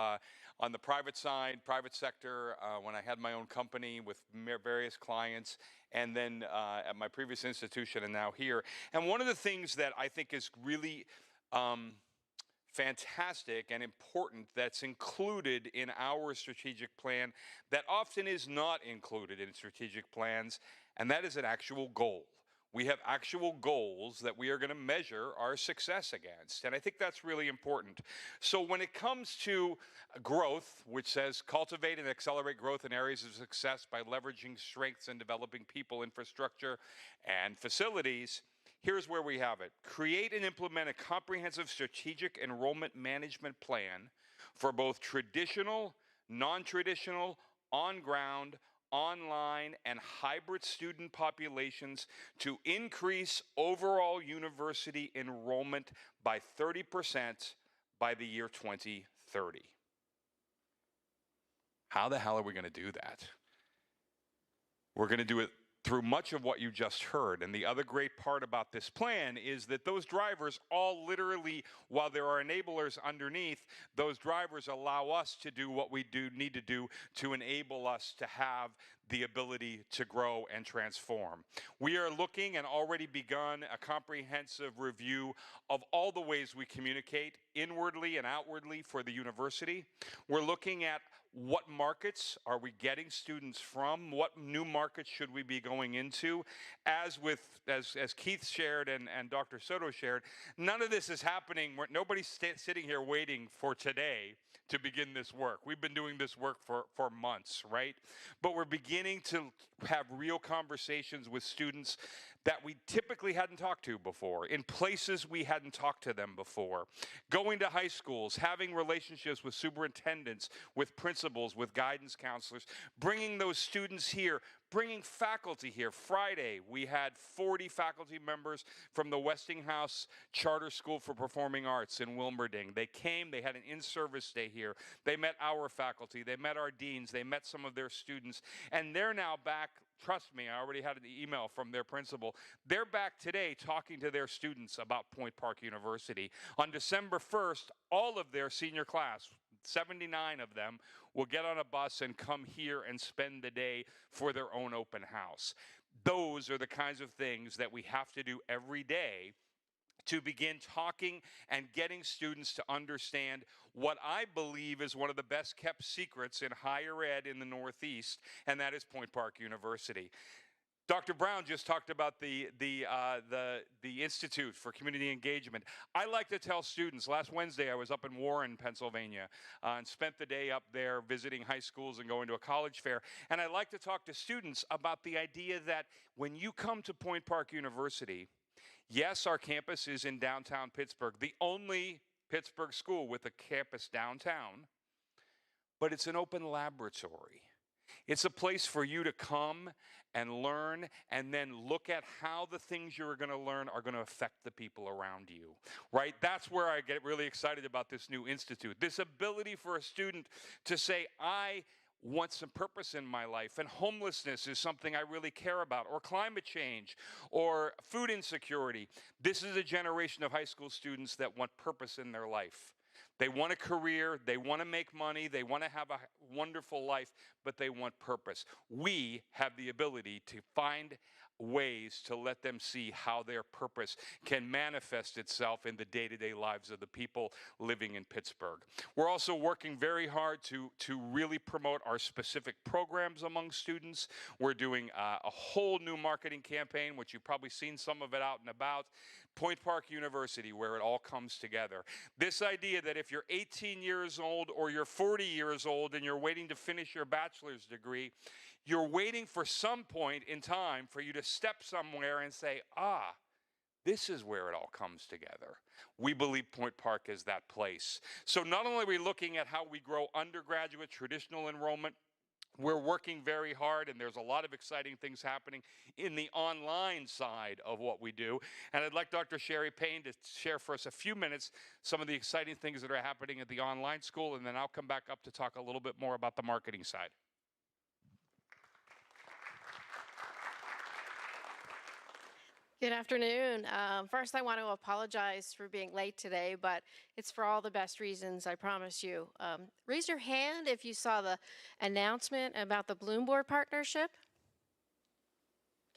Speaker 6: on the private side, private sector, when I had my own company with various clients, and then at my previous institution and now here. And one of the things that I think is really fantastic and important that's included in our strategic plan that often is not included in strategic plans, and that is an actual goal. We have actual goals that we are going to measure our success against, and I think that's really important. So when it comes to growth, which says cultivate and accelerate growth in areas of success by leveraging strengths and developing people, infrastructure, and facilities, here's where we have it. Create and implement a comprehensive strategic enrollment management plan for both traditional, non-traditional, on-ground, online, and hybrid student populations to increase overall university enrollment by 30% by the year 2030. How the hell are we going to do that? We're going to do it through much of what you just heard. And the other great part about this plan is that those drivers all literally, while there are enablers underneath, those drivers allow us to do what we need to do to enable us to have the ability to grow and transform. We are looking and already begun a comprehensive review of all the ways we communicate inwardly and outwardly for the university. We're looking at what markets are we getting students from? What new markets should we be going into? As Keith shared and Dr. Soto shared, none of this is happening. Nobody's sitting here waiting for today to begin this work. We've been doing this work for months, right? But we're beginning to have real conversations with students that we typically hadn't talked to before, in places we hadn't talked to them before. Going to high schools, having relationships with superintendents, with principals, with guidance counselors, bringing those students here, bringing faculty here. Friday, we had 40 faculty members from the Westinghouse Charter School for Performing Arts in Wilmerding. They came, they had an in-service day here. They met our faculty, they met our deans, they met some of their students, and they're now back. Trust me, I already had an email from their principal. They're back today talking to their students about Point Park University. On December 1st, all of their senior class, 79 of them, will get on a bus and come here and spend the day for their own open house. Those are the kinds of things that we have to do every day to begin talking and getting students to understand what I believe is one of the best kept secrets in higher ed in the Northeast, and that is Point Park University. Dr. Brown just talked about the Institute for Community Engagement. I like to tell students, last Wednesday I was up in Warren, Pennsylvania, and spent the day up there visiting high schools and going to a college fair. And I like to talk to students about the idea that when you come to Point Park University, yes, our campus is in downtown Pittsburgh, the only Pittsburgh school with a campus downtown, but it's an open laboratory. It's a place for you to come and learn and then look at how the things you're going to learn are going to affect the people around you, right? That's where I get really excited about this new institute. This ability for a student to say, I want some purpose in my life, and homelessness is something I really care about, or climate change, or food insecurity. This is a generation of high school students that want purpose in their life. They want a career, they want to make money, they want to have a wonderful life, but they want purpose. We have the ability to find ways to let them see how their purpose can manifest itself in the day-to-day lives of the people living in Pittsburgh. We're also working very hard to really promote our specific programs among students. We're doing a whole new marketing campaign, which you've probably seen some of it out and about, Point Park University, where it all comes together. This idea that if you're 18 years old or you're 40 years old and you're waiting to finish your bachelor's degree, you're waiting for some point in time for you to step somewhere and say, this is where it all comes together. We believe Point Park is that place. So not only are we looking at how we grow undergraduate traditional enrollment, we're working very hard, and there's a lot of exciting things happening in the online side of what we do. And I'd like Dr. Sherry Payne to share for us a few minutes some of the exciting things that are happening at the online school, and then I'll come back up to talk a little bit more about the marketing side.
Speaker 7: Good afternoon. First, I want to apologize for being late today, but it's for all the best reasons, I promise you. Raise your hand if you saw the announcement about the Bloomboard partnership.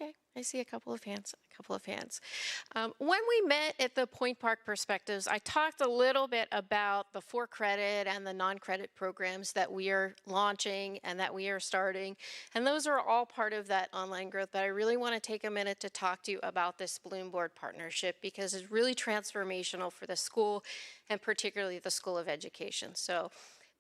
Speaker 7: Okay, I see a couple of hands, when we met at the Point Park Perspectives, I talked a little bit about the for-credit and the non-credit programs that we are launching and that we are starting. And those are all part of that online growth. But I really want to take a minute to talk to you about this Bloomboard partnership because it's really transformational for the school and particularly the School of Education. So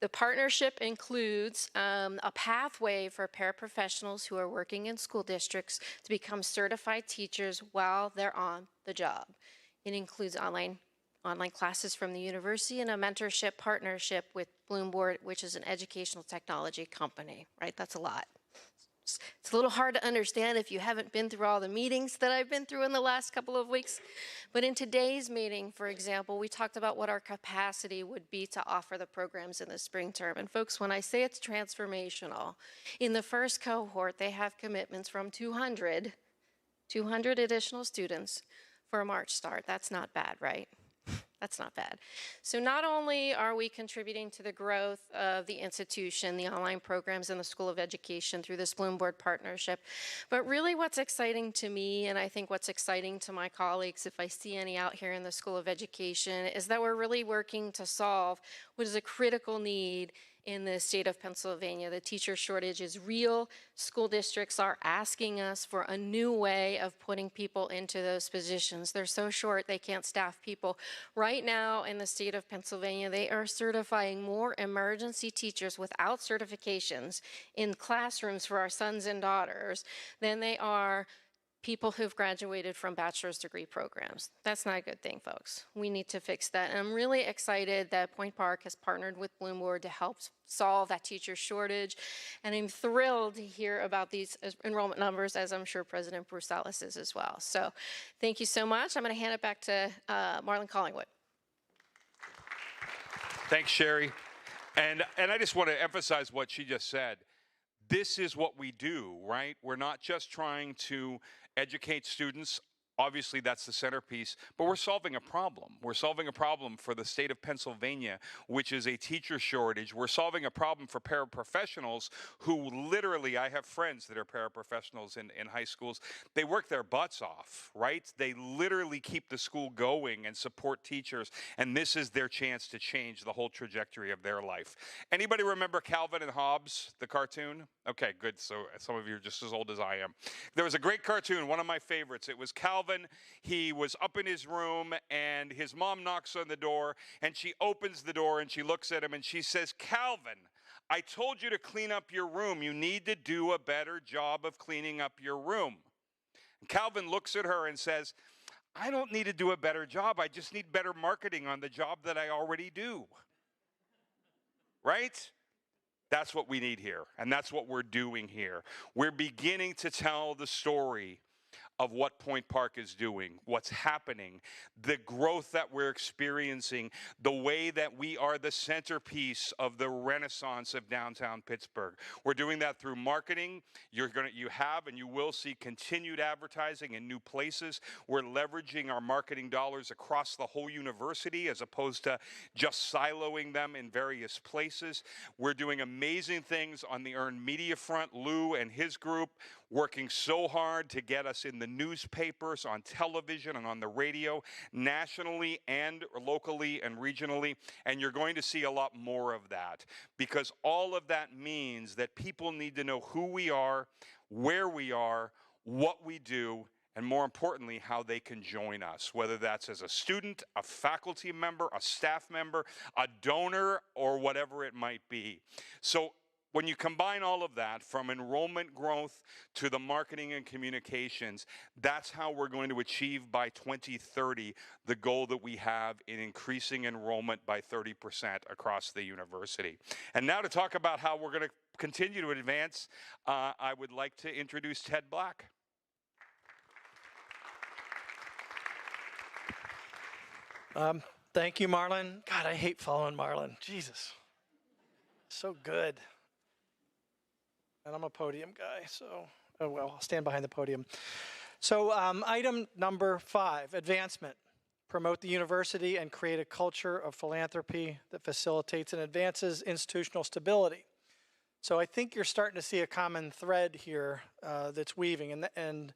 Speaker 7: the partnership includes a pathway for paraprofessionals who are working in school districts to become certified teachers while they're on the job. It includes online classes from the university and a mentorship partnership with Bloomboard, which is an educational technology company, right? That's a lot. It's a little hard to understand if you haven't been through all the meetings that I've been through in the last couple of weeks. But in today's meeting, for example, we talked about what our capacity would be to offer the programs in the spring term. And folks, when I say it's transformational, in the first cohort, they have commitments from 200 additional students for a March start. That's not bad, right? That's not bad. So not only are we contributing to the growth of the institution, the online programs in the School of Education through this Bloomberg partnership, but really what's exciting to me, and I think what's exciting to my colleagues, if I see any out here in the School of Education, is that we're really working to solve what is a critical need in the state of Pennsylvania. The teacher shortage is real. School districts are asking us for a new way of putting people into those positions. They're so short they can't staff people. Right now in the state of Pennsylvania, they are certifying more emergency teachers without certifications in classrooms for our sons and daughters than they are people who've graduated from bachelor's degree programs. That's not a good thing, folks. We need to fix that. And I'm really excited that Point Park has partnered with Bloomberg to help solve that teacher shortage. And I'm thrilled to hear about these enrollment numbers, as I'm sure President Brussalis is as well. So thank you so much. I'm going to hand it back to Marlon Collingwood.
Speaker 6: Thanks, Sherry. And I just want to emphasize what she just said. This is what we do, right? We're not just trying to educate students. Obviously, that's the centerpiece, but we're solving a problem. We're solving a problem for the state of Pennsylvania, which is a teacher shortage. We're solving a problem for paraprofessionals who literally, I have friends that are paraprofessionals in high schools. They work their butts off, right? They literally keep the school going and support teachers, and this is their chance to change the whole trajectory of their life. Anybody remember Calvin and Hobbes, the cartoon? Okay, good. So some of you are just as old as I am. There was a great cartoon, one of my favorites. It was Calvin. He was up in his room and his mom knocks on the door and she opens the door and she looks at him and she says, "Calvin, I told you to clean up your room. You need to do a better job of cleaning up your room." And Calvin looks at her and says, "I don't need to do a better job. I just need better marketing on the job that I already do." Right? That's what we need here, and that's what we're doing here. We're beginning to tell the story of what Point Park is doing, what's happening, the growth that we're experiencing, the way that we are the centerpiece of the renaissance of downtown Pittsburgh. We're doing that through marketing. You have and you will see continued advertising in new places. We're leveraging our marketing dollars across the whole university as opposed to just siloing them in various places. We're doing amazing things on the earned media front. Lou and his group working so hard to get us in the newspapers, on television, and on the radio, nationally and locally and regionally. And you're going to see a lot more of that, because all of that means that people need to know who we are, where we are, what we do, and more importantly, how they can join us, whether that's as a student, a faculty member, a staff member, a donor, or whatever it might be. So when you combine all of that, from enrollment growth to the marketing and communications, that's how we're going to achieve by 2030 the goal that we have in increasing enrollment by 30% across the university. And now to talk about how we're going to continue to advance, I would like to introduce Ted Black.
Speaker 8: Thank you, Marlon. God, I hate following Marlon. Jesus. So good. And I'm a podium guy, so, oh well, I'll stand behind the podium. So item number 5, advancement. Promote the university and create a culture of philanthropy that facilitates and advances institutional stability. So I think you're starting to see a common thread here that's weaving, and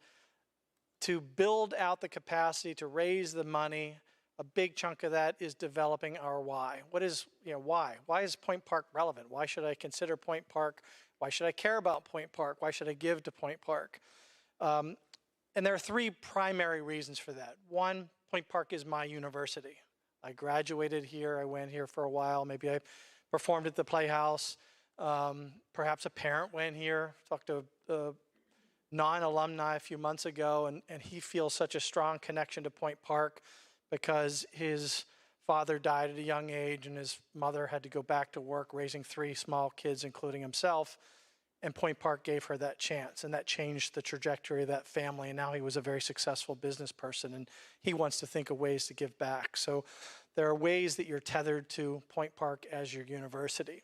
Speaker 8: to build out the capacity to raise the money, a big chunk of that is developing our why. What is, why? Why is Point Park relevant? Why should I consider Point Park? Why should I care about Point Park? Why should I give to Point Park? And there are 3 primary reasons for that. 1, Point Park is my university. I graduated here. I went here for a while. Maybe I performed at the Playhouse. Perhaps a parent went here. Talked to a non-alumni a few months ago, and he feels such a strong connection to Point Park because his father died at a young age and his mother had to go back to work raising 3 small kids, including himself. And Point Park gave her that chance, and that changed the trajectory of that family. And now he was a very successful business person, and he wants to think of ways to give back. So there are ways that you're tethered to Point Park as your university.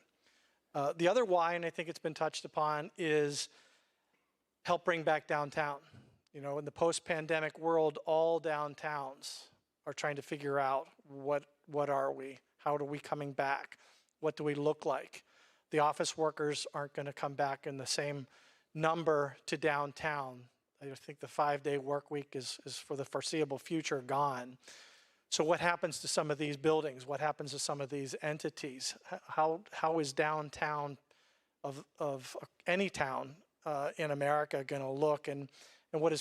Speaker 8: The other why, and I think it's been touched upon, is help bring back downtown. You know, in the post-pandemic world, all downtowns are trying to figure out what are we? How are we coming back? What do we look like? The office workers aren't going to come back in the same number to downtown. I think the 5-day work week is for the foreseeable future gone. So what happens to some of these buildings? What happens to some of these entities? How is downtown of any town in America going to look, and what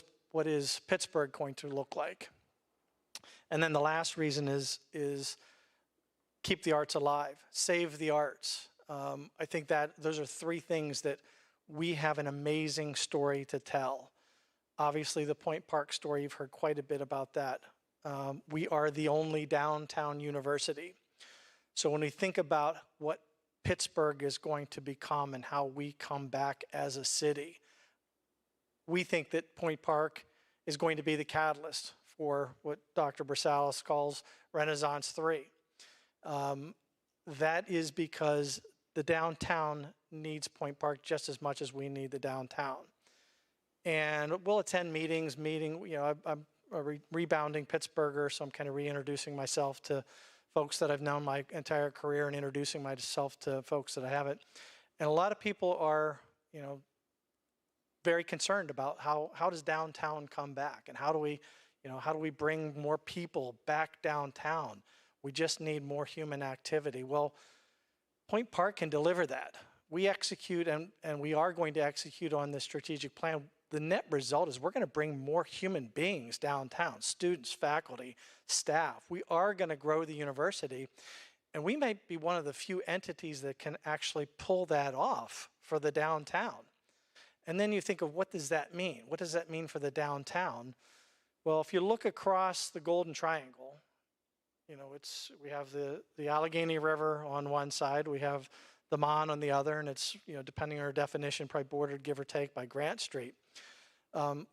Speaker 8: is Pittsburgh going to look like? And then the last reason is keep the arts alive, save the arts. I think that those are three things that we have an amazing story to tell. Obviously, the Point Park story, you've heard quite a bit about that. We are the only downtown university. So when we think about what Pittsburgh is going to become and how we come back as a city, we think that Point Park is going to be the catalyst for what Dr. Brussalis calls Renaissance 3. That is because the downtown needs Point Park just as much as we need the downtown. And we'll attend meetings, I'm a rebounding Pittsburgher, so I'm kind of reintroducing myself to folks that I've known my entire career and introducing myself to folks that I haven't. And a lot of people are, very concerned about how does downtown come back, and how do we bring more people back downtown? We just need more human activity. Well, Point Park can deliver that. We execute, and we are going to execute on this strategic plan. The net result is we're going to bring more human beings downtown, students, faculty, staff. We are going to grow the university, and we might be one of the few entities that can actually pull that off for the downtown. And then you think of, what does that mean? What does that mean for the downtown? Well, if you look across the Golden Triangle, we have the Allegheny River on one side, we have the Mon on the other, and it's, depending on our definition, probably bordered, give or take, by Grant Street.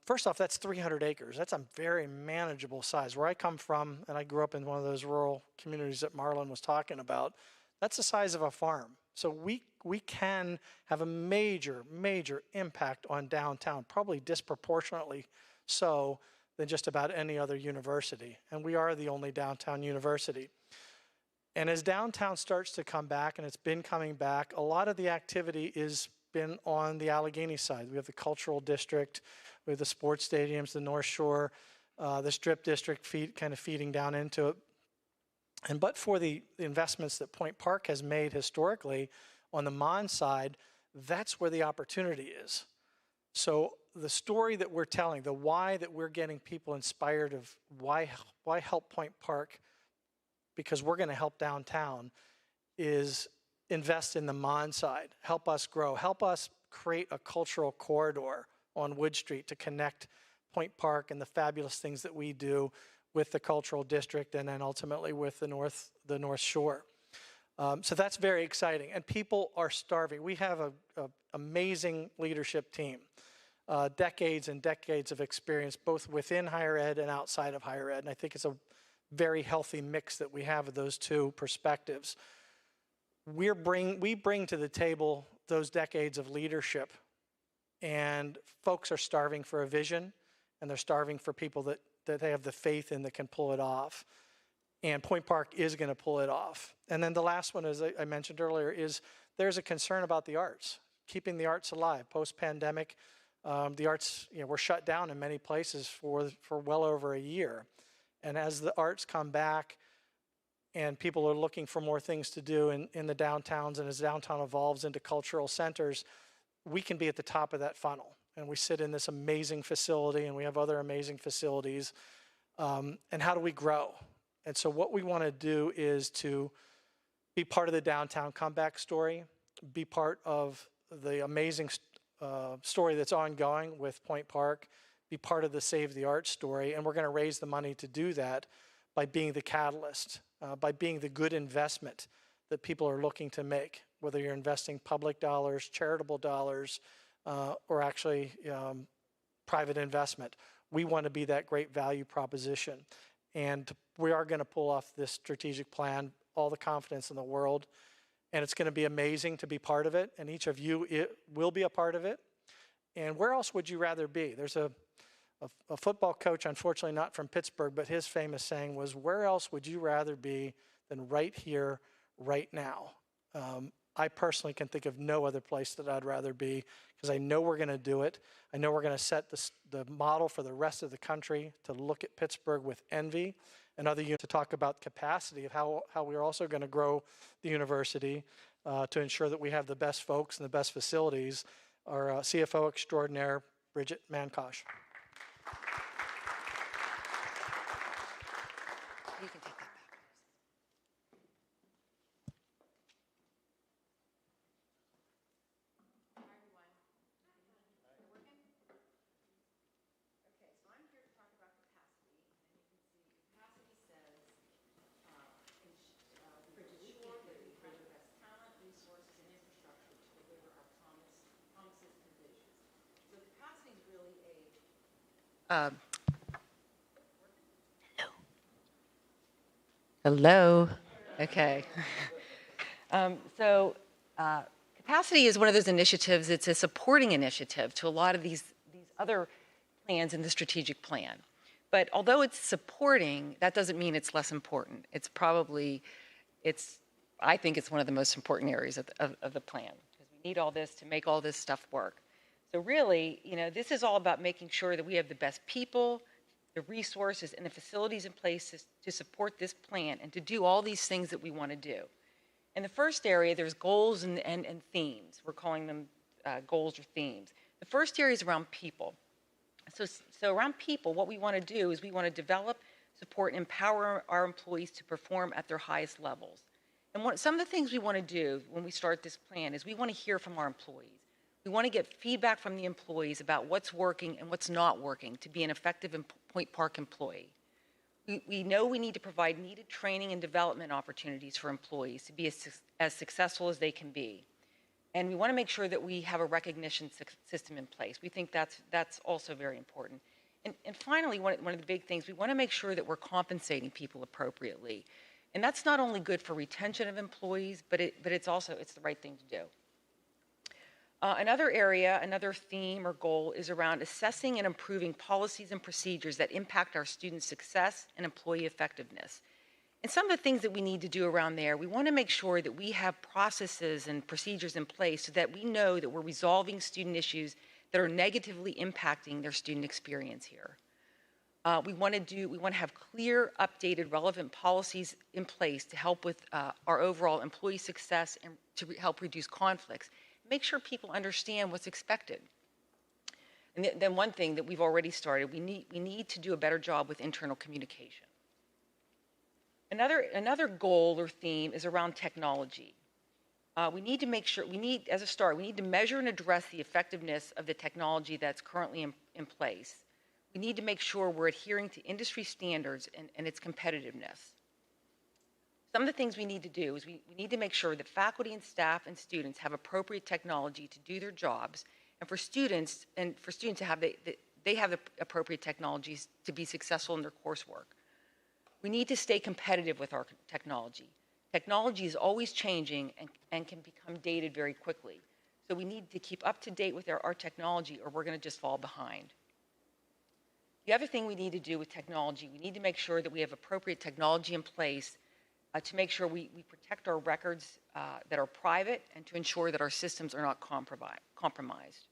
Speaker 8: First off, that's 300 acres. That's a very manageable size. Where I come from, and I grew up in one of those rural communities that Marlon was talking about, that's the size of a farm. So we can have a major, major impact on downtown, probably disproportionately so than just about any other university. And we are the only downtown university. And as downtown starts to come back, and it's been coming back, a lot of the activity has been on the Allegheny side. We have the cultural district, we have the sports stadiums, the North Shore, the Strip District kind of feeding down into it. And but for the investments that Point Park has made historically on the Mon side, that's where the opportunity is. So the story that we're telling, the why that we're getting people inspired of why help Point Park, because we're going to help downtown, is invest in the Mon side, help us grow, help us create a cultural corridor on Wood Street to connect Point Park and the fabulous things that we do with the cultural district, and then ultimately with the North Shore. So that's very exciting, and people are starving. We have an amazing leadership team, decades and decades of experience, both within higher ed and outside of higher ed, and I think it's a very healthy mix that we have of those two perspectives. We bring to the table those decades of leadership, and folks are starving for a vision, and they're starving for people that they have the faith in that can pull it off. And Point Park is going to pull it off. And then the last one, as I mentioned earlier, is there's a concern about the arts, keeping the arts alive. Post-pandemic, the arts were shut down in many places for well over a year. And as the arts come back and people are looking for more things to do in the downtowns, and as downtown evolves into cultural centers, we can be at the top of that funnel. And we sit in this amazing facility, and we have other amazing facilities. And how do we grow? And so what we want to do is to be part of the downtown comeback story, be part of the amazing story that's ongoing with Point Park, be part of the Save the Arts story, and we're going to raise the money to do that by being the catalyst, by being the good investment that people are looking to make, whether you're investing public dollars, charitable dollars, or actually private investment. We want to be that great value proposition. And we are going to pull off this strategic plan, all the confidence in the world. And it's going to be amazing to be part of it. And each of you will be a part of it. And where else would you rather be? There's a football coach, unfortunately not from Pittsburgh, but his famous saying was, where else would you rather be than right here, right now? I personally can think of no other place that I'd rather be, because I know we're going to do it. I know we're going to set the model for the rest of the country to look at Pittsburgh with envy, and other units to talk about capacity of how we're also going to grow the university to ensure that we have the best folks and the best facilities. Our CFO extraordinaire, Bridget Mankosh.
Speaker 9: You can take that back. Hello. Okay. Capacity is one of those initiatives. It's a supporting initiative to a lot of these other plans in the strategic plan. But although it's supporting, that doesn't mean it's less important. I think it's one of the most important areas of the plan, because we need all this to make all this stuff work. So really, this is all about making sure that we have the best people, the resources, and the facilities in place to support this plan and to do all these things that we want to do. In the first area, there's goals and themes. We're calling them goals or themes. The first area is around people. So around people, what we want to do is we want to develop, support, and empower our employees to perform at their highest levels. And some of the things we want to do when we start this plan is we want to hear from our employees. We want to get feedback from the employees about what's working and what's not working to be an effective Point Park employee. We know we need to provide needed training and development opportunities for employees to be as successful as they can be. And we want to make sure that we have a recognition system in place. We think that's also very important. And finally, one of the big things, we want to make sure that we're compensating people appropriately. And that's not only good for retention of employees, but it's the right thing to do. Another area, another theme or goal is around assessing and improving policies and procedures that impact our students' success and employee effectiveness. And some of the things that we need to do around there, we want to make sure that we have processes and procedures in place so that we know that we're resolving student issues that are negatively impacting their student experience here. We want to have clear, updated, relevant policies in place to help with our overall employee success and to help reduce conflicts. Make sure people understand what's expected. And then one thing that we've already started, we need to do a better job with internal communication. Another goal or theme is around technology. We need to make sure, as a start, we need to measure and address the effectiveness of the technology that's currently in place. We need to make sure we're adhering to industry standards and its competitiveness. Some of the things we need to do is we need to make sure that faculty and staff and students have appropriate technology to do their jobs, and for students to have they have the appropriate technologies to be successful in their coursework. We need to stay competitive with our technology. Technology is always changing and can become dated very quickly. So we need to keep up to date with our technology, or we're going to just fall behind. The other thing we need to do with technology, we need to make sure that we have appropriate technology in place to make sure we protect our records that are private and to ensure that our systems are not compromised.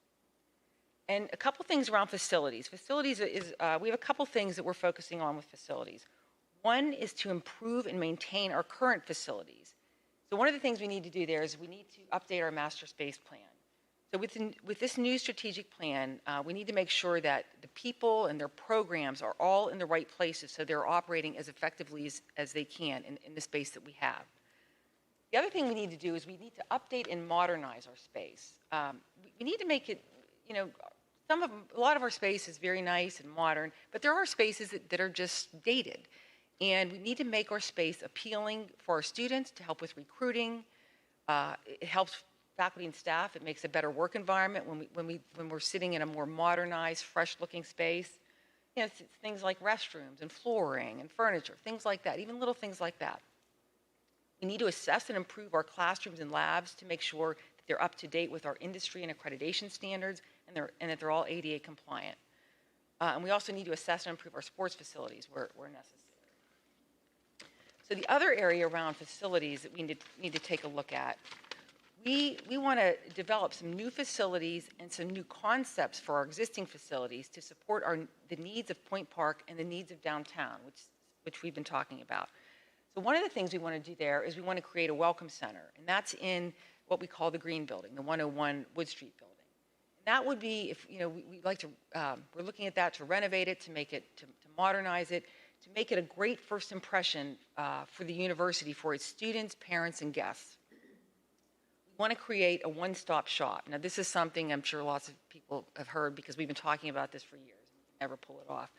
Speaker 9: And a couple things around facilities. Facilities we have a couple things that we're focusing on with facilities. One is to improve and maintain our current facilities. So one of the things we need to do there is we need to update our master space plan. So with this new strategic plan, we need to make sure that the people and their programs are all in the right places so they're operating as effectively as they can in the space that we have. The other thing we need to do is we need to update and modernize our space. We need to make it, a lot of our space is very nice and modern, but there are spaces that are just dated. And we need to make our space appealing for our students to help with recruiting, It helps faculty and staff. It makes a better work environment when we're sitting in a more modernized, fresh-looking space. You know, it's things like restrooms and flooring and furniture, things like that, even little things like that. We need to assess and improve our classrooms and labs to make sure that they're up to date with our industry and accreditation standards and that they're all ADA compliant. And we also need to assess and improve our sports facilities where necessary. So the other area around facilities that we need to take a look at, we want to develop some new facilities and some new concepts for our existing facilities to support the needs of Point Park and the needs of downtown, which we've been talking about. So one of the things we want to do there is we want to create a welcome center, and that's in what we call the Green Building, the 101 Wood Street building. And that would be, if you know, we'd like to, we're looking at that to renovate it, to make it, to modernize it, to make it a great first impression for the university, for its students, parents, and guests. We want to create a one-stop shop. Now, this is something I'm sure lots of people have heard because we've been talking about this for years. We never pull it off.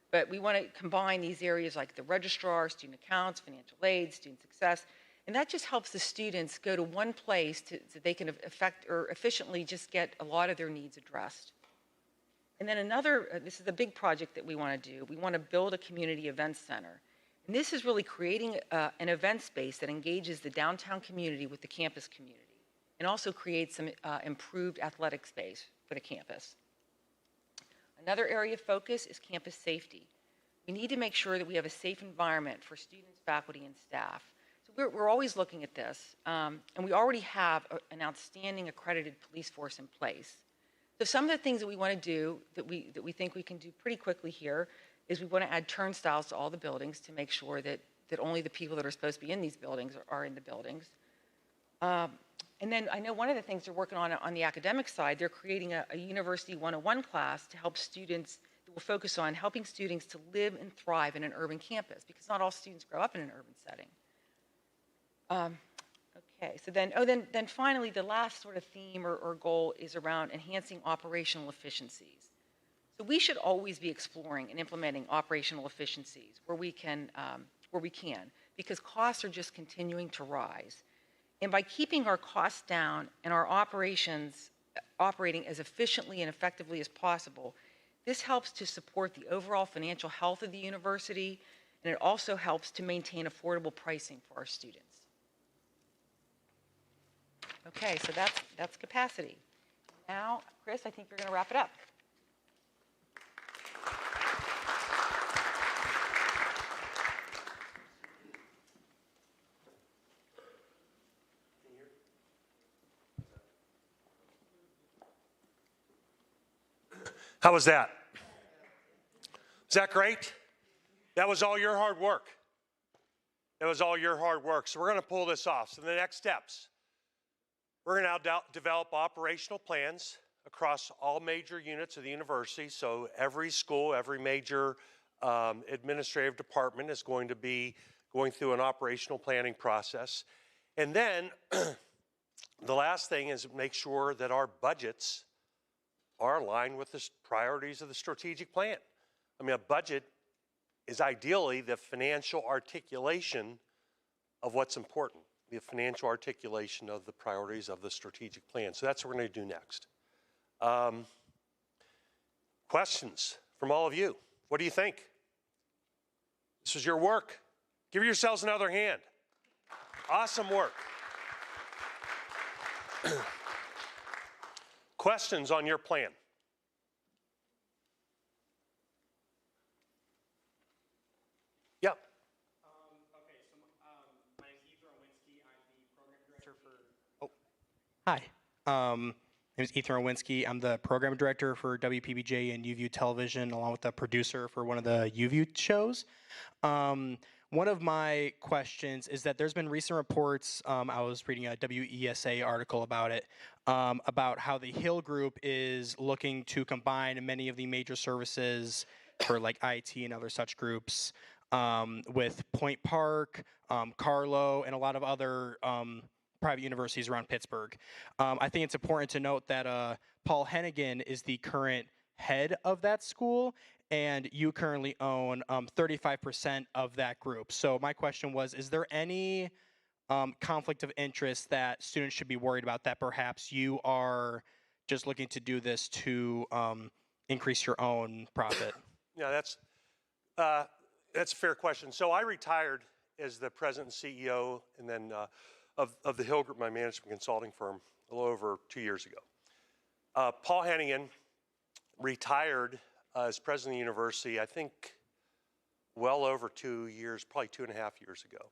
Speaker 9: But we want to combine these areas like the registrar, student accounts, financial aid, student success, and that just helps the students go to one place so they can efficiently just get a lot of their needs addressed. And then this is a big project that we want to do. We want to build a community events center. And this is really creating an event space that engages the downtown community with the campus community and also creates some improved athletic space for the campus. Another area of focus is campus safety. We need to make sure that we have a safe environment for students, faculty, and staff. So we're always looking at this, and we already have an outstanding accredited police force in place. So some of the things that we want to do that we think we can do pretty quickly here is we want to add turnstiles to all the buildings to make sure that only the people that are supposed to be in these buildings are in the buildings. And then I know one of the things they're working on the academic side, they're creating a University 101 class to help students, that will focus on helping students to live and thrive in an urban campus, because not all students grow up in an urban setting. Okay, so then finally, the last sort of theme or goal is around enhancing operational efficiencies. So we should always be exploring and implementing operational efficiencies where we can, because costs are just continuing to rise. And by keeping our costs down and our operations operating as efficiently and effectively as possible, this helps to support the overall financial health of the university, and it also helps to maintain affordable pricing for our students. Okay, so that's capacity. Now, Chris, I think you're going to wrap it up.
Speaker 1: How was that? Was that great? That was all your hard work. That was all your hard work. So we're going to pull this off. So the next steps, we're going to now develop operational plans across all major units of the university. So every school, every major administrative department is going to be going through an operational planning process. And then the last thing is make sure that our budgets are aligned with the priorities of the strategic plan. I mean, a budget is ideally the financial articulation of what's important, the financial articulation of the priorities of the strategic plan. So that's what we're going to do next. Questions from all of you. What do you think? This is your work. Give yourselves another hand. Awesome work. Questions on your plan? Yeah.
Speaker 10: Okay, so my name is Ethan Owinski. I'm the program director for. Oh. Hi. My name is Ethan Owinski. I'm the program director for WPBJ and UView Television, along with the producer for one of the UView shows. One of my questions is that there's been recent reports, I was reading a WESA article about it, about how the Hill Group is looking to combine many of the major services for like IT and other such groups with Point Park, Carlo, and a lot of other private universities around Pittsburgh. I think it's important to note that Paul Hennigan is the current head of that school, and you currently own 35% of that group. So my question was, is there any conflict of interest that students should be worried about, that perhaps you are just looking to do this to increase your own profit?
Speaker 1: Yeah, that's a fair question. So I retired as the president and CEO, and then of the Hill Group, my management consulting firm, a little over 2 years ago. Paul Hennigan retired as president of the university, I think, well over 2 years, probably 2.5 years ago.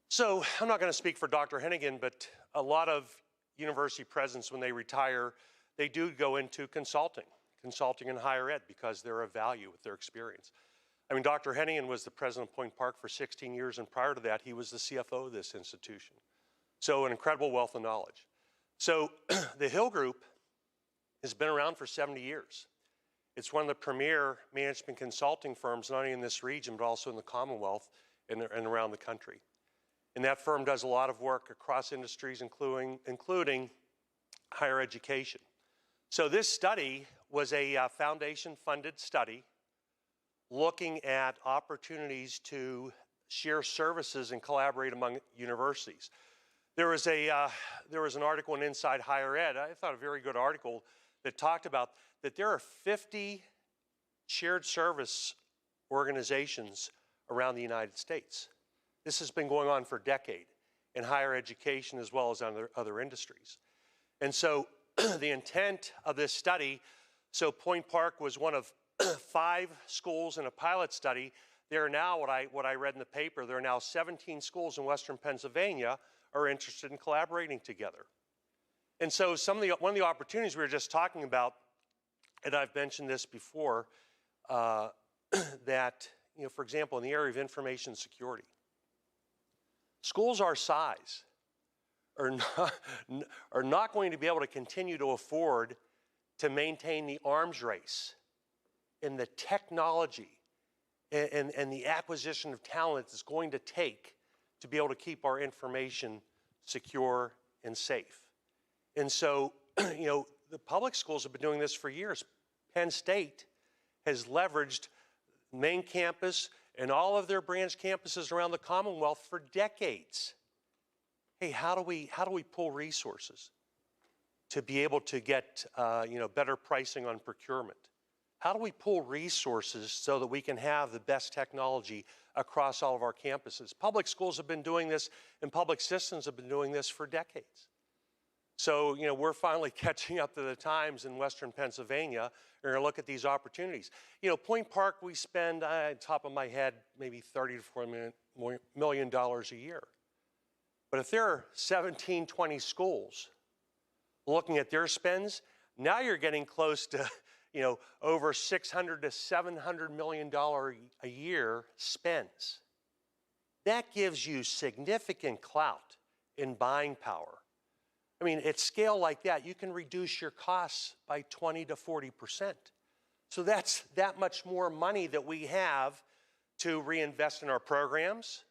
Speaker 1: So I'm not going to speak for Dr. Hennigan, but a lot of university presidents, when they retire, they do go into consulting in higher ed, because they're of value with their experience. I mean, Dr. Hennigan was the president of Point Park for 16 years, and prior to that, he was the CFO of this institution. So an incredible wealth of knowledge. So the Hill Group has been around for 70 years. It's one of the premier management consulting firms, not only in this region, but also in the Commonwealth and around the country. And that firm does a lot of work across industries, including higher education. So this study was a foundation-funded study looking at opportunities to share services and collaborate among universities. There was an article in Inside Higher Ed, I thought a very good article, that talked about that there are 50 shared service organizations around the United States. This has been going on for a decade in higher education as well as other industries. And so the intent of this study, so Point Park was one of 5 schools in a pilot study. There are now, what I read in the paper, there are now 17 schools in Western Pennsylvania are interested in collaborating together. And so one of the opportunities we were just talking about, and I've mentioned this before, that, for example, in the area of information security, schools our size are not going to be able to continue to afford to maintain the arms race and the technology and the acquisition of talent it's going to take to be able to keep our information secure and safe. And so, the public schools have been doing this for years. Penn State has leveraged main campus and all of their branch campuses around the Commonwealth for decades. Hey, how do we pull resources to be able to get better pricing on procurement? How do we pull resources so that we can have the best technology across all of our campuses? Public schools have been doing this, and public systems have been doing this for decades. So, we're finally catching up to the times in Western Pennsylvania. We're going to look at these opportunities. Point Park, we spend, top of my head, maybe $30 to $40 million a year. But if there are 17, 20 schools looking at their spends, now you're getting close to, over $600 to $700 million a year spends. That gives you significant clout in buying power. I mean, at scale like that, you can reduce your costs by 20 to 40%. So that's that much more money that we have to reinvest in our programs,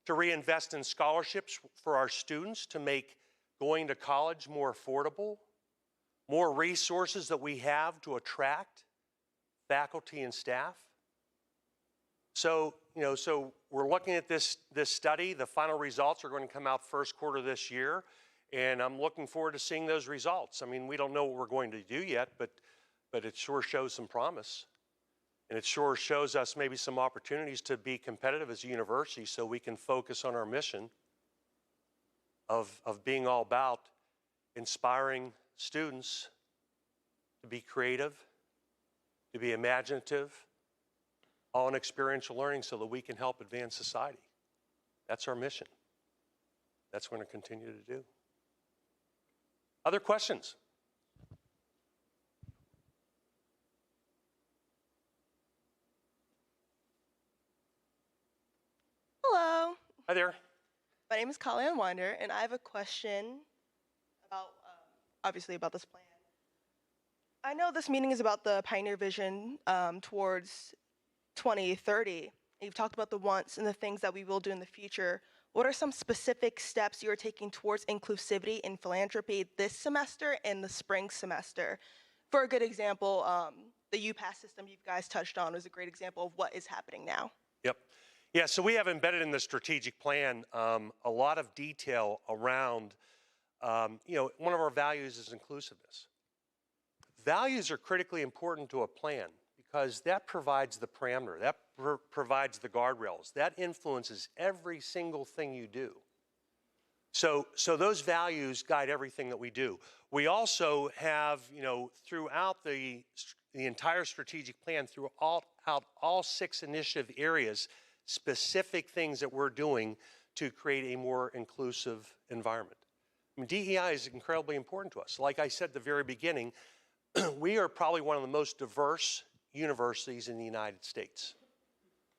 Speaker 1: to reinvest in scholarships for our students to make going to college more affordable, more resources that we have to attract faculty and staff. So, so we're looking at this study. The final results are going to come out first quarter this year, and I'm looking forward to seeing those results. I mean, we don't know what we're going to do yet, but it sure shows some promise. And it sure shows us maybe some opportunities to be competitive as a university so we can focus on our mission of being all about inspiring students to be creative, to be imaginative, all in experiential learning so that we can help advance society. That's our mission. That's what we're going to continue to do. Other questions?
Speaker 11: Hello.
Speaker 1: Hi there.
Speaker 11: My name is Colleen Wander, and I have a question about, obviously, about this plan. I know this meeting is about the Pioneer Vision towards 2030. You've talked about the wants and the things that we will do in the future. What are some specific steps you are taking towards inclusivity and philanthropy this semester and the spring semester? For a good example, the UPass system you guys touched on was a great example of what is happening now.
Speaker 1: Yep. Yeah, so we have embedded in the strategic plan a lot of detail around, one of our values is inclusiveness. Values are critically important to a plan because that provides the parameter, that provides the guardrails, that influences every single thing you do. So those values guide everything that we do. We also have, throughout the entire strategic plan, throughout all 6 initiative areas, specific things that we're doing to create a more inclusive environment. I mean, DEI is incredibly important to us. Like I said at the very beginning, we are probably one of the most diverse universities in the United States.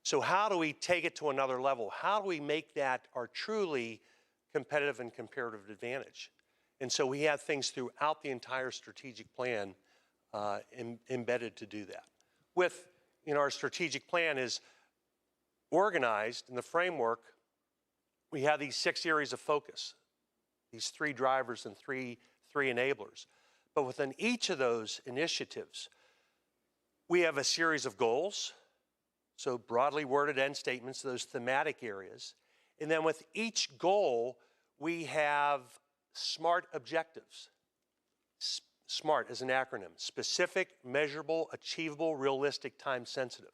Speaker 1: So how do we take it to another level? How do we make that our truly competitive and comparative advantage? And so we have things throughout the entire strategic plan embedded to do that. With, our strategic plan is organized in the framework. We have these 6 areas of focus, these 3 drivers and three enablers. But within each of those initiatives, we have a series of goals, so broadly worded end statements, those thematic areas. And then with each goal, we have SMART objectives. SMART is an acronym: specific, measurable, achievable, realistic, time sensitive.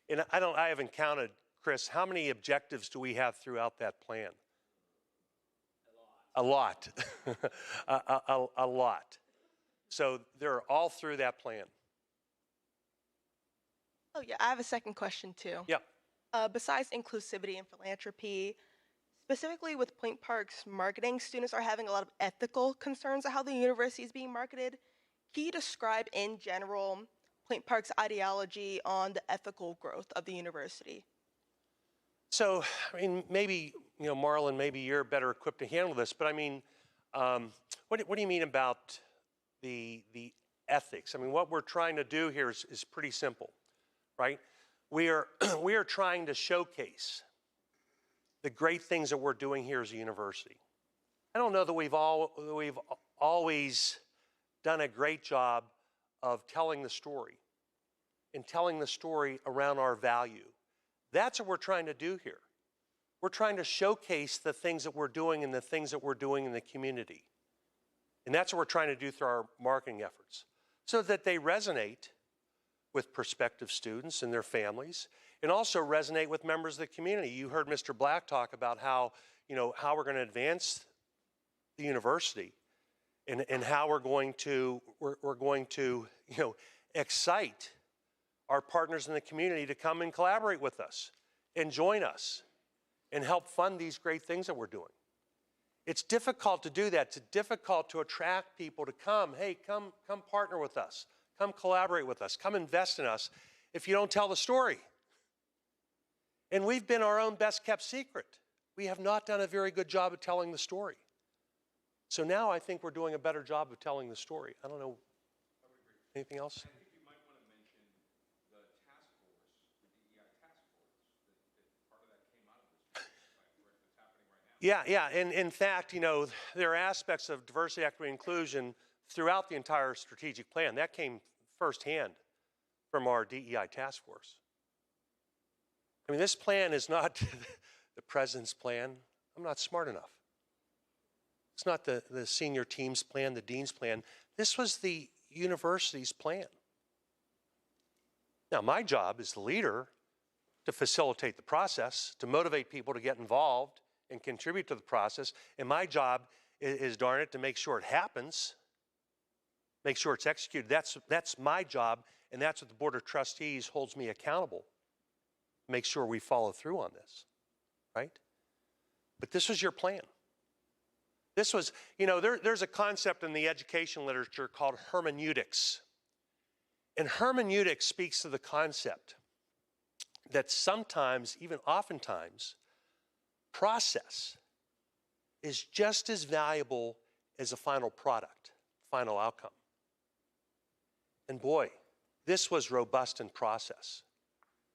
Speaker 1: And I haven't counted, Chris, how many objectives do we have throughout that plan? A lot. a lot. So they're all through that plan.
Speaker 11: Oh yeah, I have a second question too.
Speaker 1: Yeah.
Speaker 11: Besides inclusivity and philanthropy, specifically with Point Park's marketing, students are having a lot of ethical concerns of how the university is being marketed. Can you describe in general Point Park's ideology on the ethical growth of the university?
Speaker 1: So, I mean, maybe, Marlon, maybe you're better equipped to handle this, but I mean, what do you mean about the ethics? I mean, what we're trying to do here is pretty simple, right? We are trying to showcase the great things that we're doing here as a university. I don't know that we've always done a great job of telling the story and telling the story around our value. That's what we're trying to do here. We're trying to showcase the things that we're doing and the things that we're doing in the community. And that's what we're trying to do through our marketing efforts, so that they resonate with prospective students and their families, and also resonate with members of the community. You heard Mr. Black talk about how we're going to advance the university and how we're going to excite our partners in the community to come and collaborate with us and join us and help fund these great things that we're doing. It's difficult to do that. It's difficult to attract people to come. Hey, come partner with us. Come collaborate with us. Come invest in us if you don't tell the story. And we've been our own best kept secret. We have not done a very good job of telling the story. So now I think we're doing a better job of telling the story. I don't know. Anything else?
Speaker 6: I think you might want to mention the task force, the DEI task force, that part of that came out of this that's happening right now.
Speaker 1: Yeah. And in fact, there are aspects of diversity, equity, and inclusion throughout the entire strategic plan. That came firsthand from our DEI task force. I mean, this plan is not the president's plan. I'm not smart enough. It's not the senior team's plan, the dean's plan. This was the university's plan. Now, my job as the leader to facilitate the process, to motivate people to get involved and contribute to the process, and my job is darn it, to make sure it happens, make sure it's executed. That's my job, and that's what the Board of Trustees holds me accountable. Make sure we follow through on this, right? But this was your plan. This was, there's a concept in the education literature called hermeneutics. And hermeneutics speaks to the concept that sometimes, even oftentimes, process is just as valuable as a final product, final outcome. And boy, this was robust in process.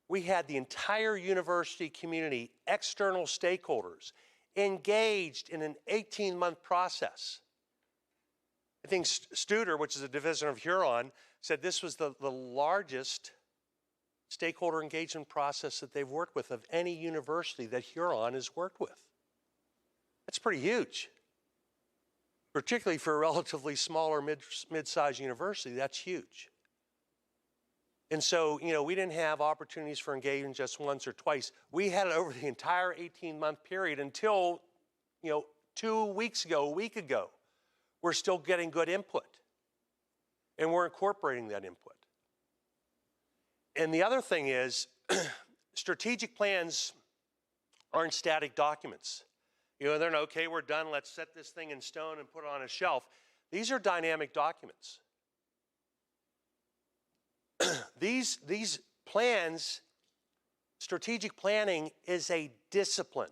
Speaker 1: We had the entire university community, external stakeholders, engaged in an 18-month process. I think Studer, which is a division of Huron, said this was the largest stakeholder engagement process that they've worked with of any university that Huron has worked with. That's pretty huge. Particularly for a relatively smaller mid-sized university, that's huge. And so, we didn't have opportunities for engagement just once or twice. We had it over the entire 18-month period until, 2 weeks ago, a week ago. We're still getting good input. And we're incorporating that input. And the other thing is, strategic plans aren't static documents. They're not, okay, we're done, let's set this thing in stone and put it on a shelf. These are dynamic documents. These plans, strategic planning is a discipline.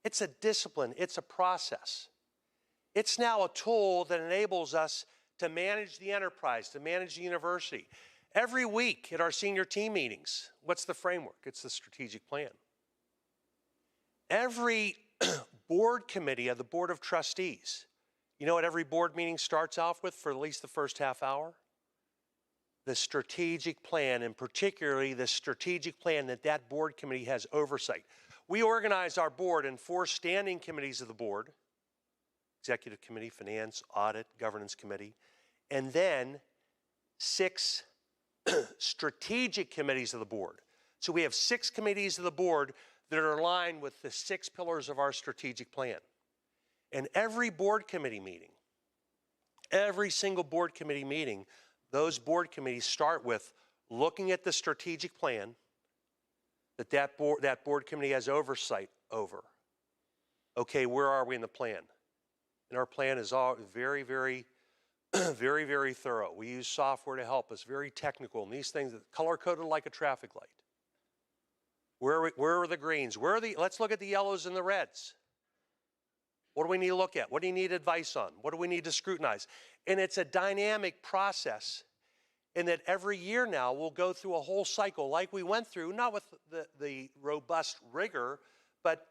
Speaker 1: It's a discipline, it's a process. It's now a tool that enables us to manage the enterprise, to manage the university. Every week at our senior team meetings, what's the framework? It's the strategic plan. Every board committee of the Board of Trustees, you know what every board meeting starts off with for at least the first half hour? The strategic plan, and particularly the strategic plan that board committee has oversight. We organize our board in 4 standing committees of the board: Executive Committee, Finance, Audit, Governance Committee, and then 6 strategic committees of the board. So we have 6 committees of the board that are aligned with the 6 pillars of our strategic plan. And every board committee meeting, every single board committee meeting, those board committees start with looking at the strategic plan that board committee has oversight over. Okay, where are we in the plan? And our plan is all very, very, very, very thorough. We use software to help us, very technical, and these things color-coded like a traffic light. Where are the greens? Let's look at the yellows and the reds. What do we need to look at? What do you need advice on? What do we need to scrutinize? And it's a dynamic process in that every year now we'll go through a whole cycle like we went through, not with the robust rigor, but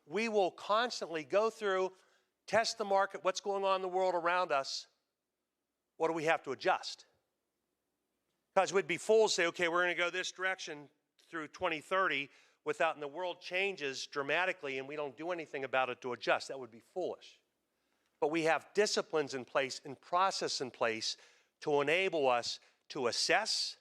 Speaker 1: we will constantly go through, test the market, what's going on in the world around us. What do we have to adjust? Because we'd be fools to say, okay, we're going to go this direction through 2030 and the world changes dramatically and we don't do anything about it to adjust. That would be foolish. But we have disciplines in place and process in place to enable us to assess.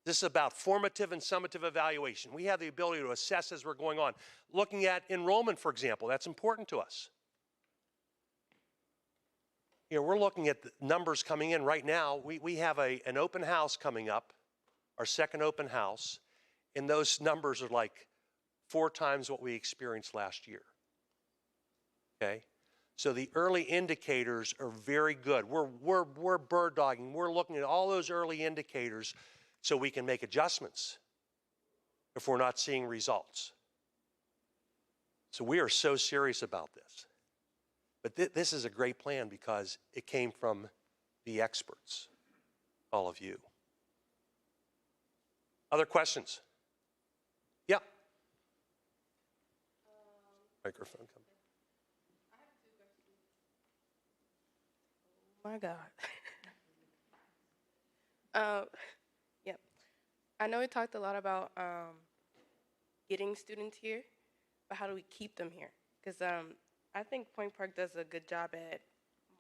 Speaker 1: This is about formative and summative evaluation. We have the ability to assess as we're going on. Looking at enrollment, for example, that's important to us. We're looking at the numbers coming in right now. We have an open house coming up, our second open house, and those numbers are like 4 times what we experienced last year. Okay? So the early indicators are very good. We're bird dogging. We're looking at all those early indicators so we can make adjustments if we're not seeing results. So we are so serious about this. But this is a great plan because it came from the experts, all of you. Other questions? Yeah. Microphone coming.
Speaker 12: Oh my God. Yep. I know we talked a lot about getting students here, but how do we keep them here? Because I think Point Park does a good job at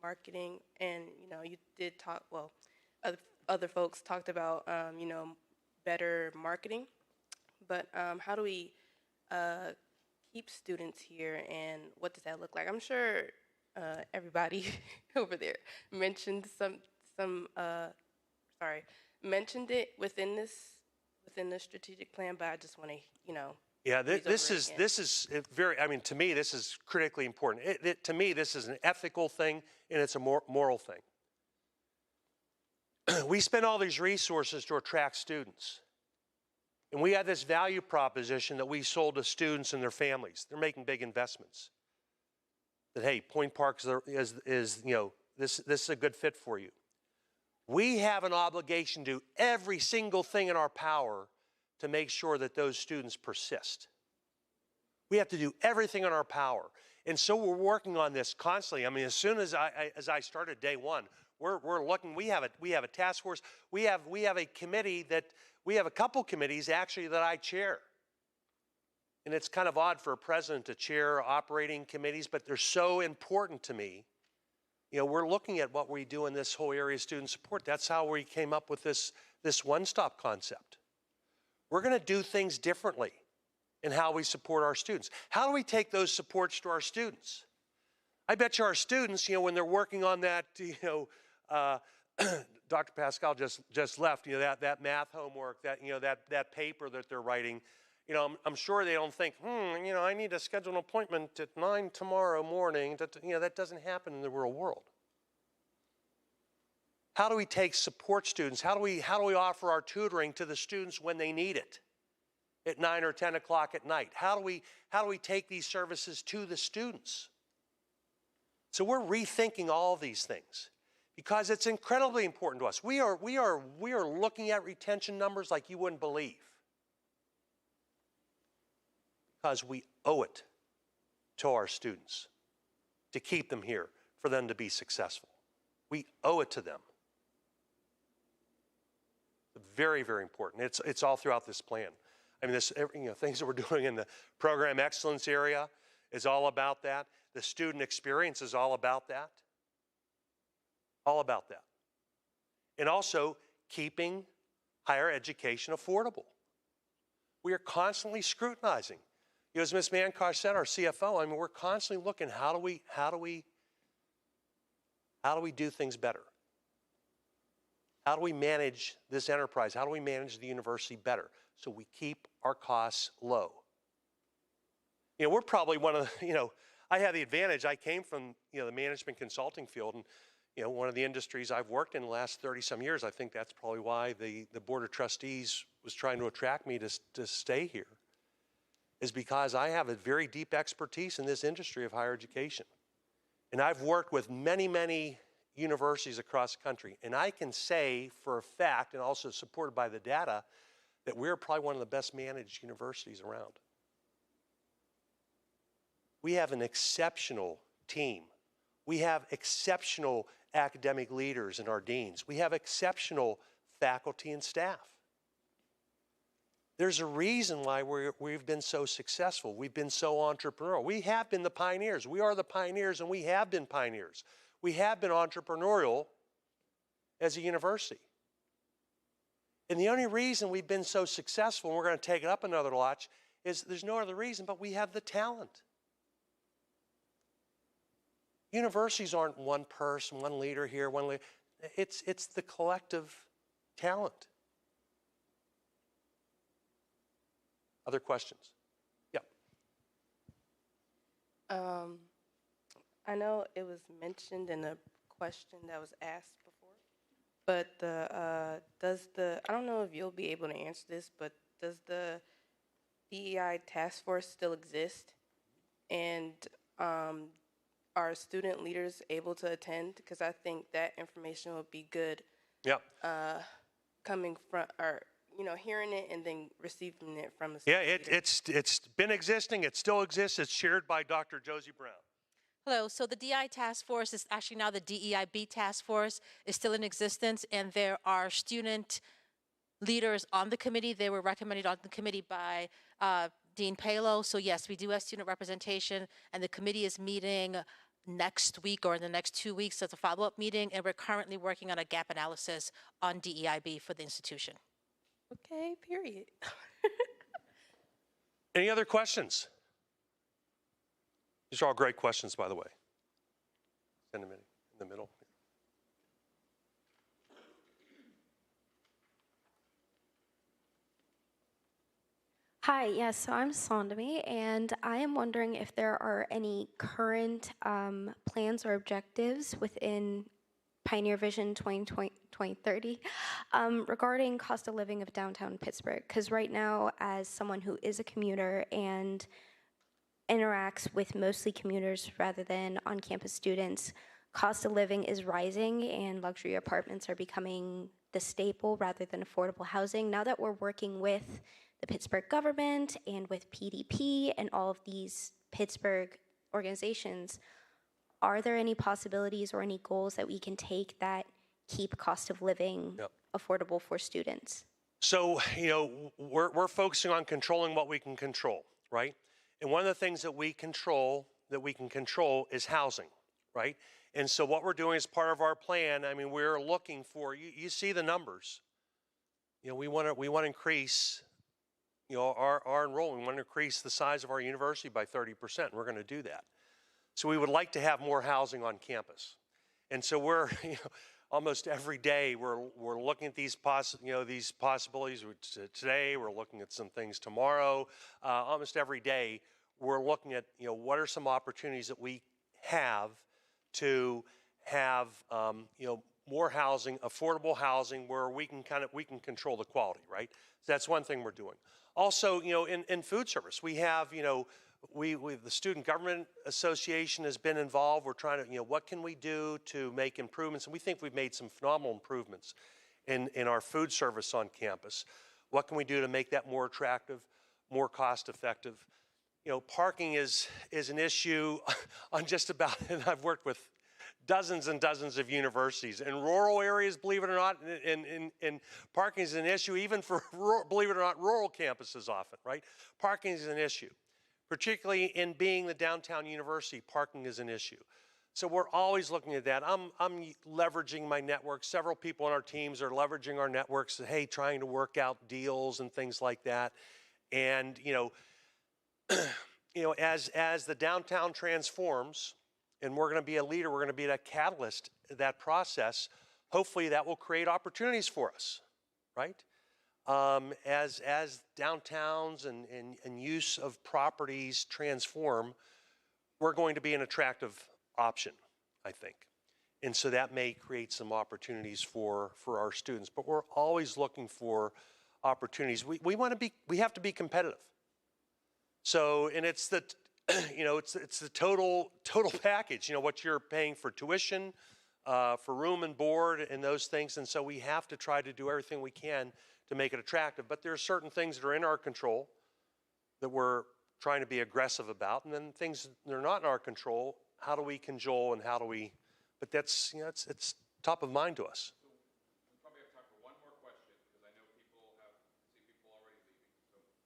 Speaker 12: marketing, and you did talk. Well, other folks talked about better marketing, but how do we keep students here, and what does that look like? I'm sure everybody over there mentioned mentioned it within the strategic plan, but I just want to
Speaker 1: Yeah, this is very, to me, this is critically important. To me, this is an ethical thing, and it's a moral thing. We spend all these resources to attract students. And we had this value proposition that we sold to students and their families. They're making big investments. That, hey, Point Park is this is a good fit for you. We have an obligation to do every single thing in our power to make sure that those students persist. We have to do everything in our power. And so we're working on this constantly. As soon as I started day one, we're looking, we have a task force, we have a committee that We have a couple committees actually that I chair. And it's kind of odd for a president to chair operating committees, but they're so important to me. You know, we're looking at what we do in this whole area of student support. That's how we came up with this one-stop concept. We're going to do things differently in how we support our students. How do we take those supports to our students? I bet you our students, you know, when they're working on that, you know, Dr. Pascal just left, you know, that math homework, that, you know, that paper that they're writing, you know, I'm sure they don't think, you know, I need to schedule an appointment at 9 tomorrow morning. You know, that doesn't happen in the real world. How do we take support students? How do we offer our tutoring to the students when they need it at 9 or 10 o'clock at night? How do we take these services to the students? So we're rethinking all these things because it's incredibly important to us. We are looking at retention numbers like you wouldn't believe, because we owe it to our students to keep them here, for them to be successful. We owe it to them. Very, very important. It's all throughout this plan. I mean, you know, things that we're doing in the program excellence area is all about that. The student experience is all about that. All about that. And also keeping higher education affordable. We are constantly scrutinizing. You know, as Ms. Mankosh said, our CFO, I mean, we're constantly looking, how do we do things better? How do we manage this enterprise? How do we manage the university better so we keep our costs low? You know, we're probably one of the, you know, I have the advantage. I came from, you know, the management consulting field, and, you know, one of the industries I've worked in the last 30-some years. I think that's probably why the Board of Trustees was trying to attract me to stay here, is because I have a very deep expertise in this industry of higher education. And I've worked with many, many universities across the country. And I can say for a fact, and also supported by the data, that we're probably one of the best managed universities around. We have an exceptional team. We have exceptional academic leaders in our deans. We have exceptional faculty and staff. There's a reason why we've been so successful. We've been so entrepreneurial. We have been the pioneers. We are the pioneers, and we have been pioneers. We have been entrepreneurial as a university. And the only reason we've been so successful, and we're going to take it up another notch, is there's no other reason, but we have the talent. Universities aren't one person, one leader here, one leader. It's the collective talent. Other questions? Yeah.
Speaker 12: I know it was mentioned in a question that was asked before, but I don't know if you'll be able to answer this, but does the DEI task force still exist? And are student leaders able to attend? Because I think that information would be good.
Speaker 1: Yeah.
Speaker 12: Coming from, or, you know, hearing it and then receiving it from a
Speaker 1: Yeah,
Speaker 12: student leader.
Speaker 1: it's been existing. It still exists. It's chaired by Dr. Josie Brown.
Speaker 5: Hello, so the DI task force is actually now the DEIB task force is still in existence, and there are student leaders on the committee. They were recommended on the committee by Dean Palo. So yes, we do have student representation, and the committee is meeting next week or in the next 2 weeks as a follow-up meeting, and we're currently working on a gap analysis on DEIB for the institution.
Speaker 12: Okay, period.
Speaker 1: Any other questions? These are all great questions, by the way. Send them in the middle.
Speaker 13: Hi, yes, so I'm Sondami, and I am wondering if there are any current plans or objectives within Pioneer Vision 2030 regarding cost of living of downtown Pittsburgh. Because right now, as someone who is a commuter and interacts with mostly commuters rather than on-campus students, cost of living is rising and luxury apartments are becoming the staple rather than affordable housing. Now that we're working with the Pittsburgh government and with PDP and all of these Pittsburgh organizations, are there any possibilities or any goals that we can take that keep cost of living affordable for students?
Speaker 1: So, we're focusing on controlling what we can control, right? And one of the things that we can control is housing, right? And so what we're doing as part of our plan, I mean, we're looking for, you see the numbers. We want to increase, our enrollment. We want to increase the size of our university by 30%. We're going to do that. So we would like to have more housing on campus. And so we're, almost every day we're looking at these possibilities. Today we're looking at some things tomorrow. Almost every day we're looking at what are some opportunities that we have to have more housing, affordable housing, where we can control the quality, right? So that's one thing we're doing. Also, in food service, we have the Student Government Association has been involved. We're trying to, what can we do to make improvements? And we think we've made some phenomenal improvements in our food service on campus. What can we do to make that more attractive, more cost effective? Parking is an issue on just about, and I've worked with dozens and dozens of universities. In rural areas, believe it or not, and parking is an issue even for, believe it or not, rural campuses often, right? Parking is an issue. Particularly in being the downtown university, parking is an issue. So we're always looking at that. I'm leveraging my network. Several people on our teams are leveraging our networks, hey, trying to work out deals and things like that. And as the downtown transforms, and we're going to be a leader, we're going to be a catalyst in that process. Hopefully that will create opportunities for us, right? As downtowns and use of properties transform, we're going to be an attractive option, I think. And so that may create some opportunities for our students, but we're always looking for opportunities. We have to be competitive. So, and it's the, it's the total package, what you're paying for tuition, for room and board and those things. And so we have to try to do everything we can to make it attractive. But there are certain things that are in our control that we're trying to be aggressive about. And then things that are not in our control, how do we cajole and how do we, but that's, it's top of mind to us.
Speaker 6: So we probably have time for one more question because I know see people already leaving. So it's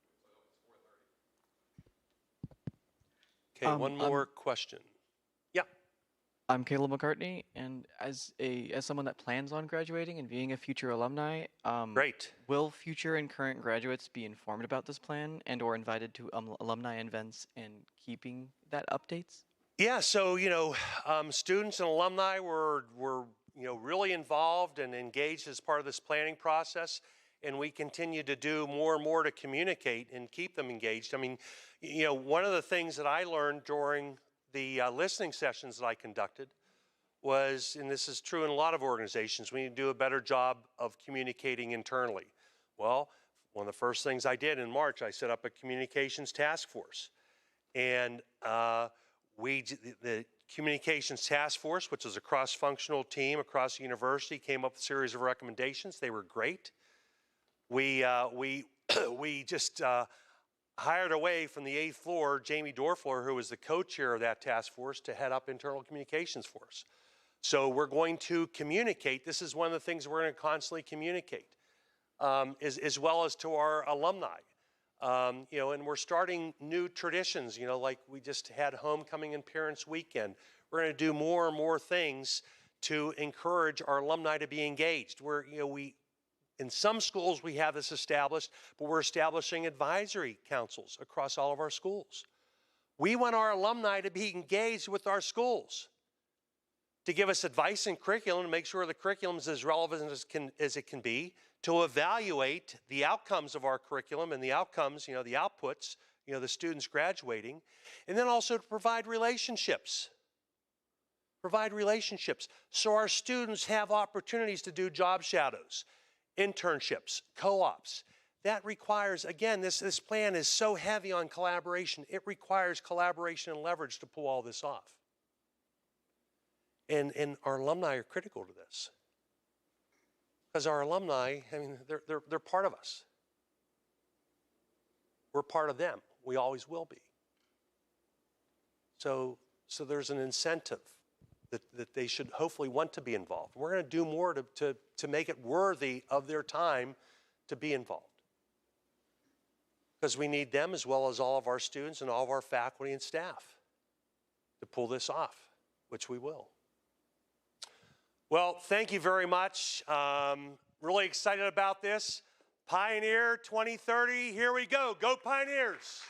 Speaker 6: 4:30.
Speaker 1: Okay, one more question. Yeah.
Speaker 14: I'm Caleb McCartney, and as someone that plans on graduating and being a future alumni,
Speaker 1: great.
Speaker 14: Will future and current graduates be informed about this plan and/or invited to alumni events and keeping that updates?
Speaker 1: Yeah. So students and alumni were really involved and engaged as part of this planning process, and we continue to do more and more to communicate and keep them engaged. I mean, one of the things that I learned during the listening sessions that I conducted was, and this is true in a lot of organizations, we need to do a better job of communicating internally. Well, one of the first things I did in March, I set up a communications task force. And the communications task force, which is a cross-functional team across the university, came up with a series of recommendations. They were great. We just hired away from the 8th floor Jamie Dorfler, who was the co-chair of that task force, to head up internal communications for us. So we're going to communicate. This is one of the things we're going to constantly communicate, as well as to our alumni. And we're starting new traditions, like we just had Homecoming and Parents Weekend. We're going to do more and more things to encourage our alumni to be engaged. In some schools, we have this established, but we're establishing advisory councils across all of our schools. We want our alumni to be engaged with our schools, to give us advice in curriculum, to make sure the curriculum is as relevant as it can be, to evaluate the outcomes of our curriculum and the outcomes, the outputs, the students graduating, and then also to provide relationships. Provide relationships so our students have opportunities to do job shadows, internships, co-ops. That requires, again, this plan is so heavy on collaboration. It requires collaboration and leverage to pull all this off. And our alumni are critical to this. Because our alumni, I mean, they're part of us. We're part of them. We always will be. So there's an incentive that they should hopefully want to be involved. We're going to do more to make it worthy of their time to be involved. Because we need them as well as all of our students and all of our faculty and staff to pull this off, which we will. Well, thank you very much. Really excited about this. Pioneer 2030, here we go. Go Pioneers!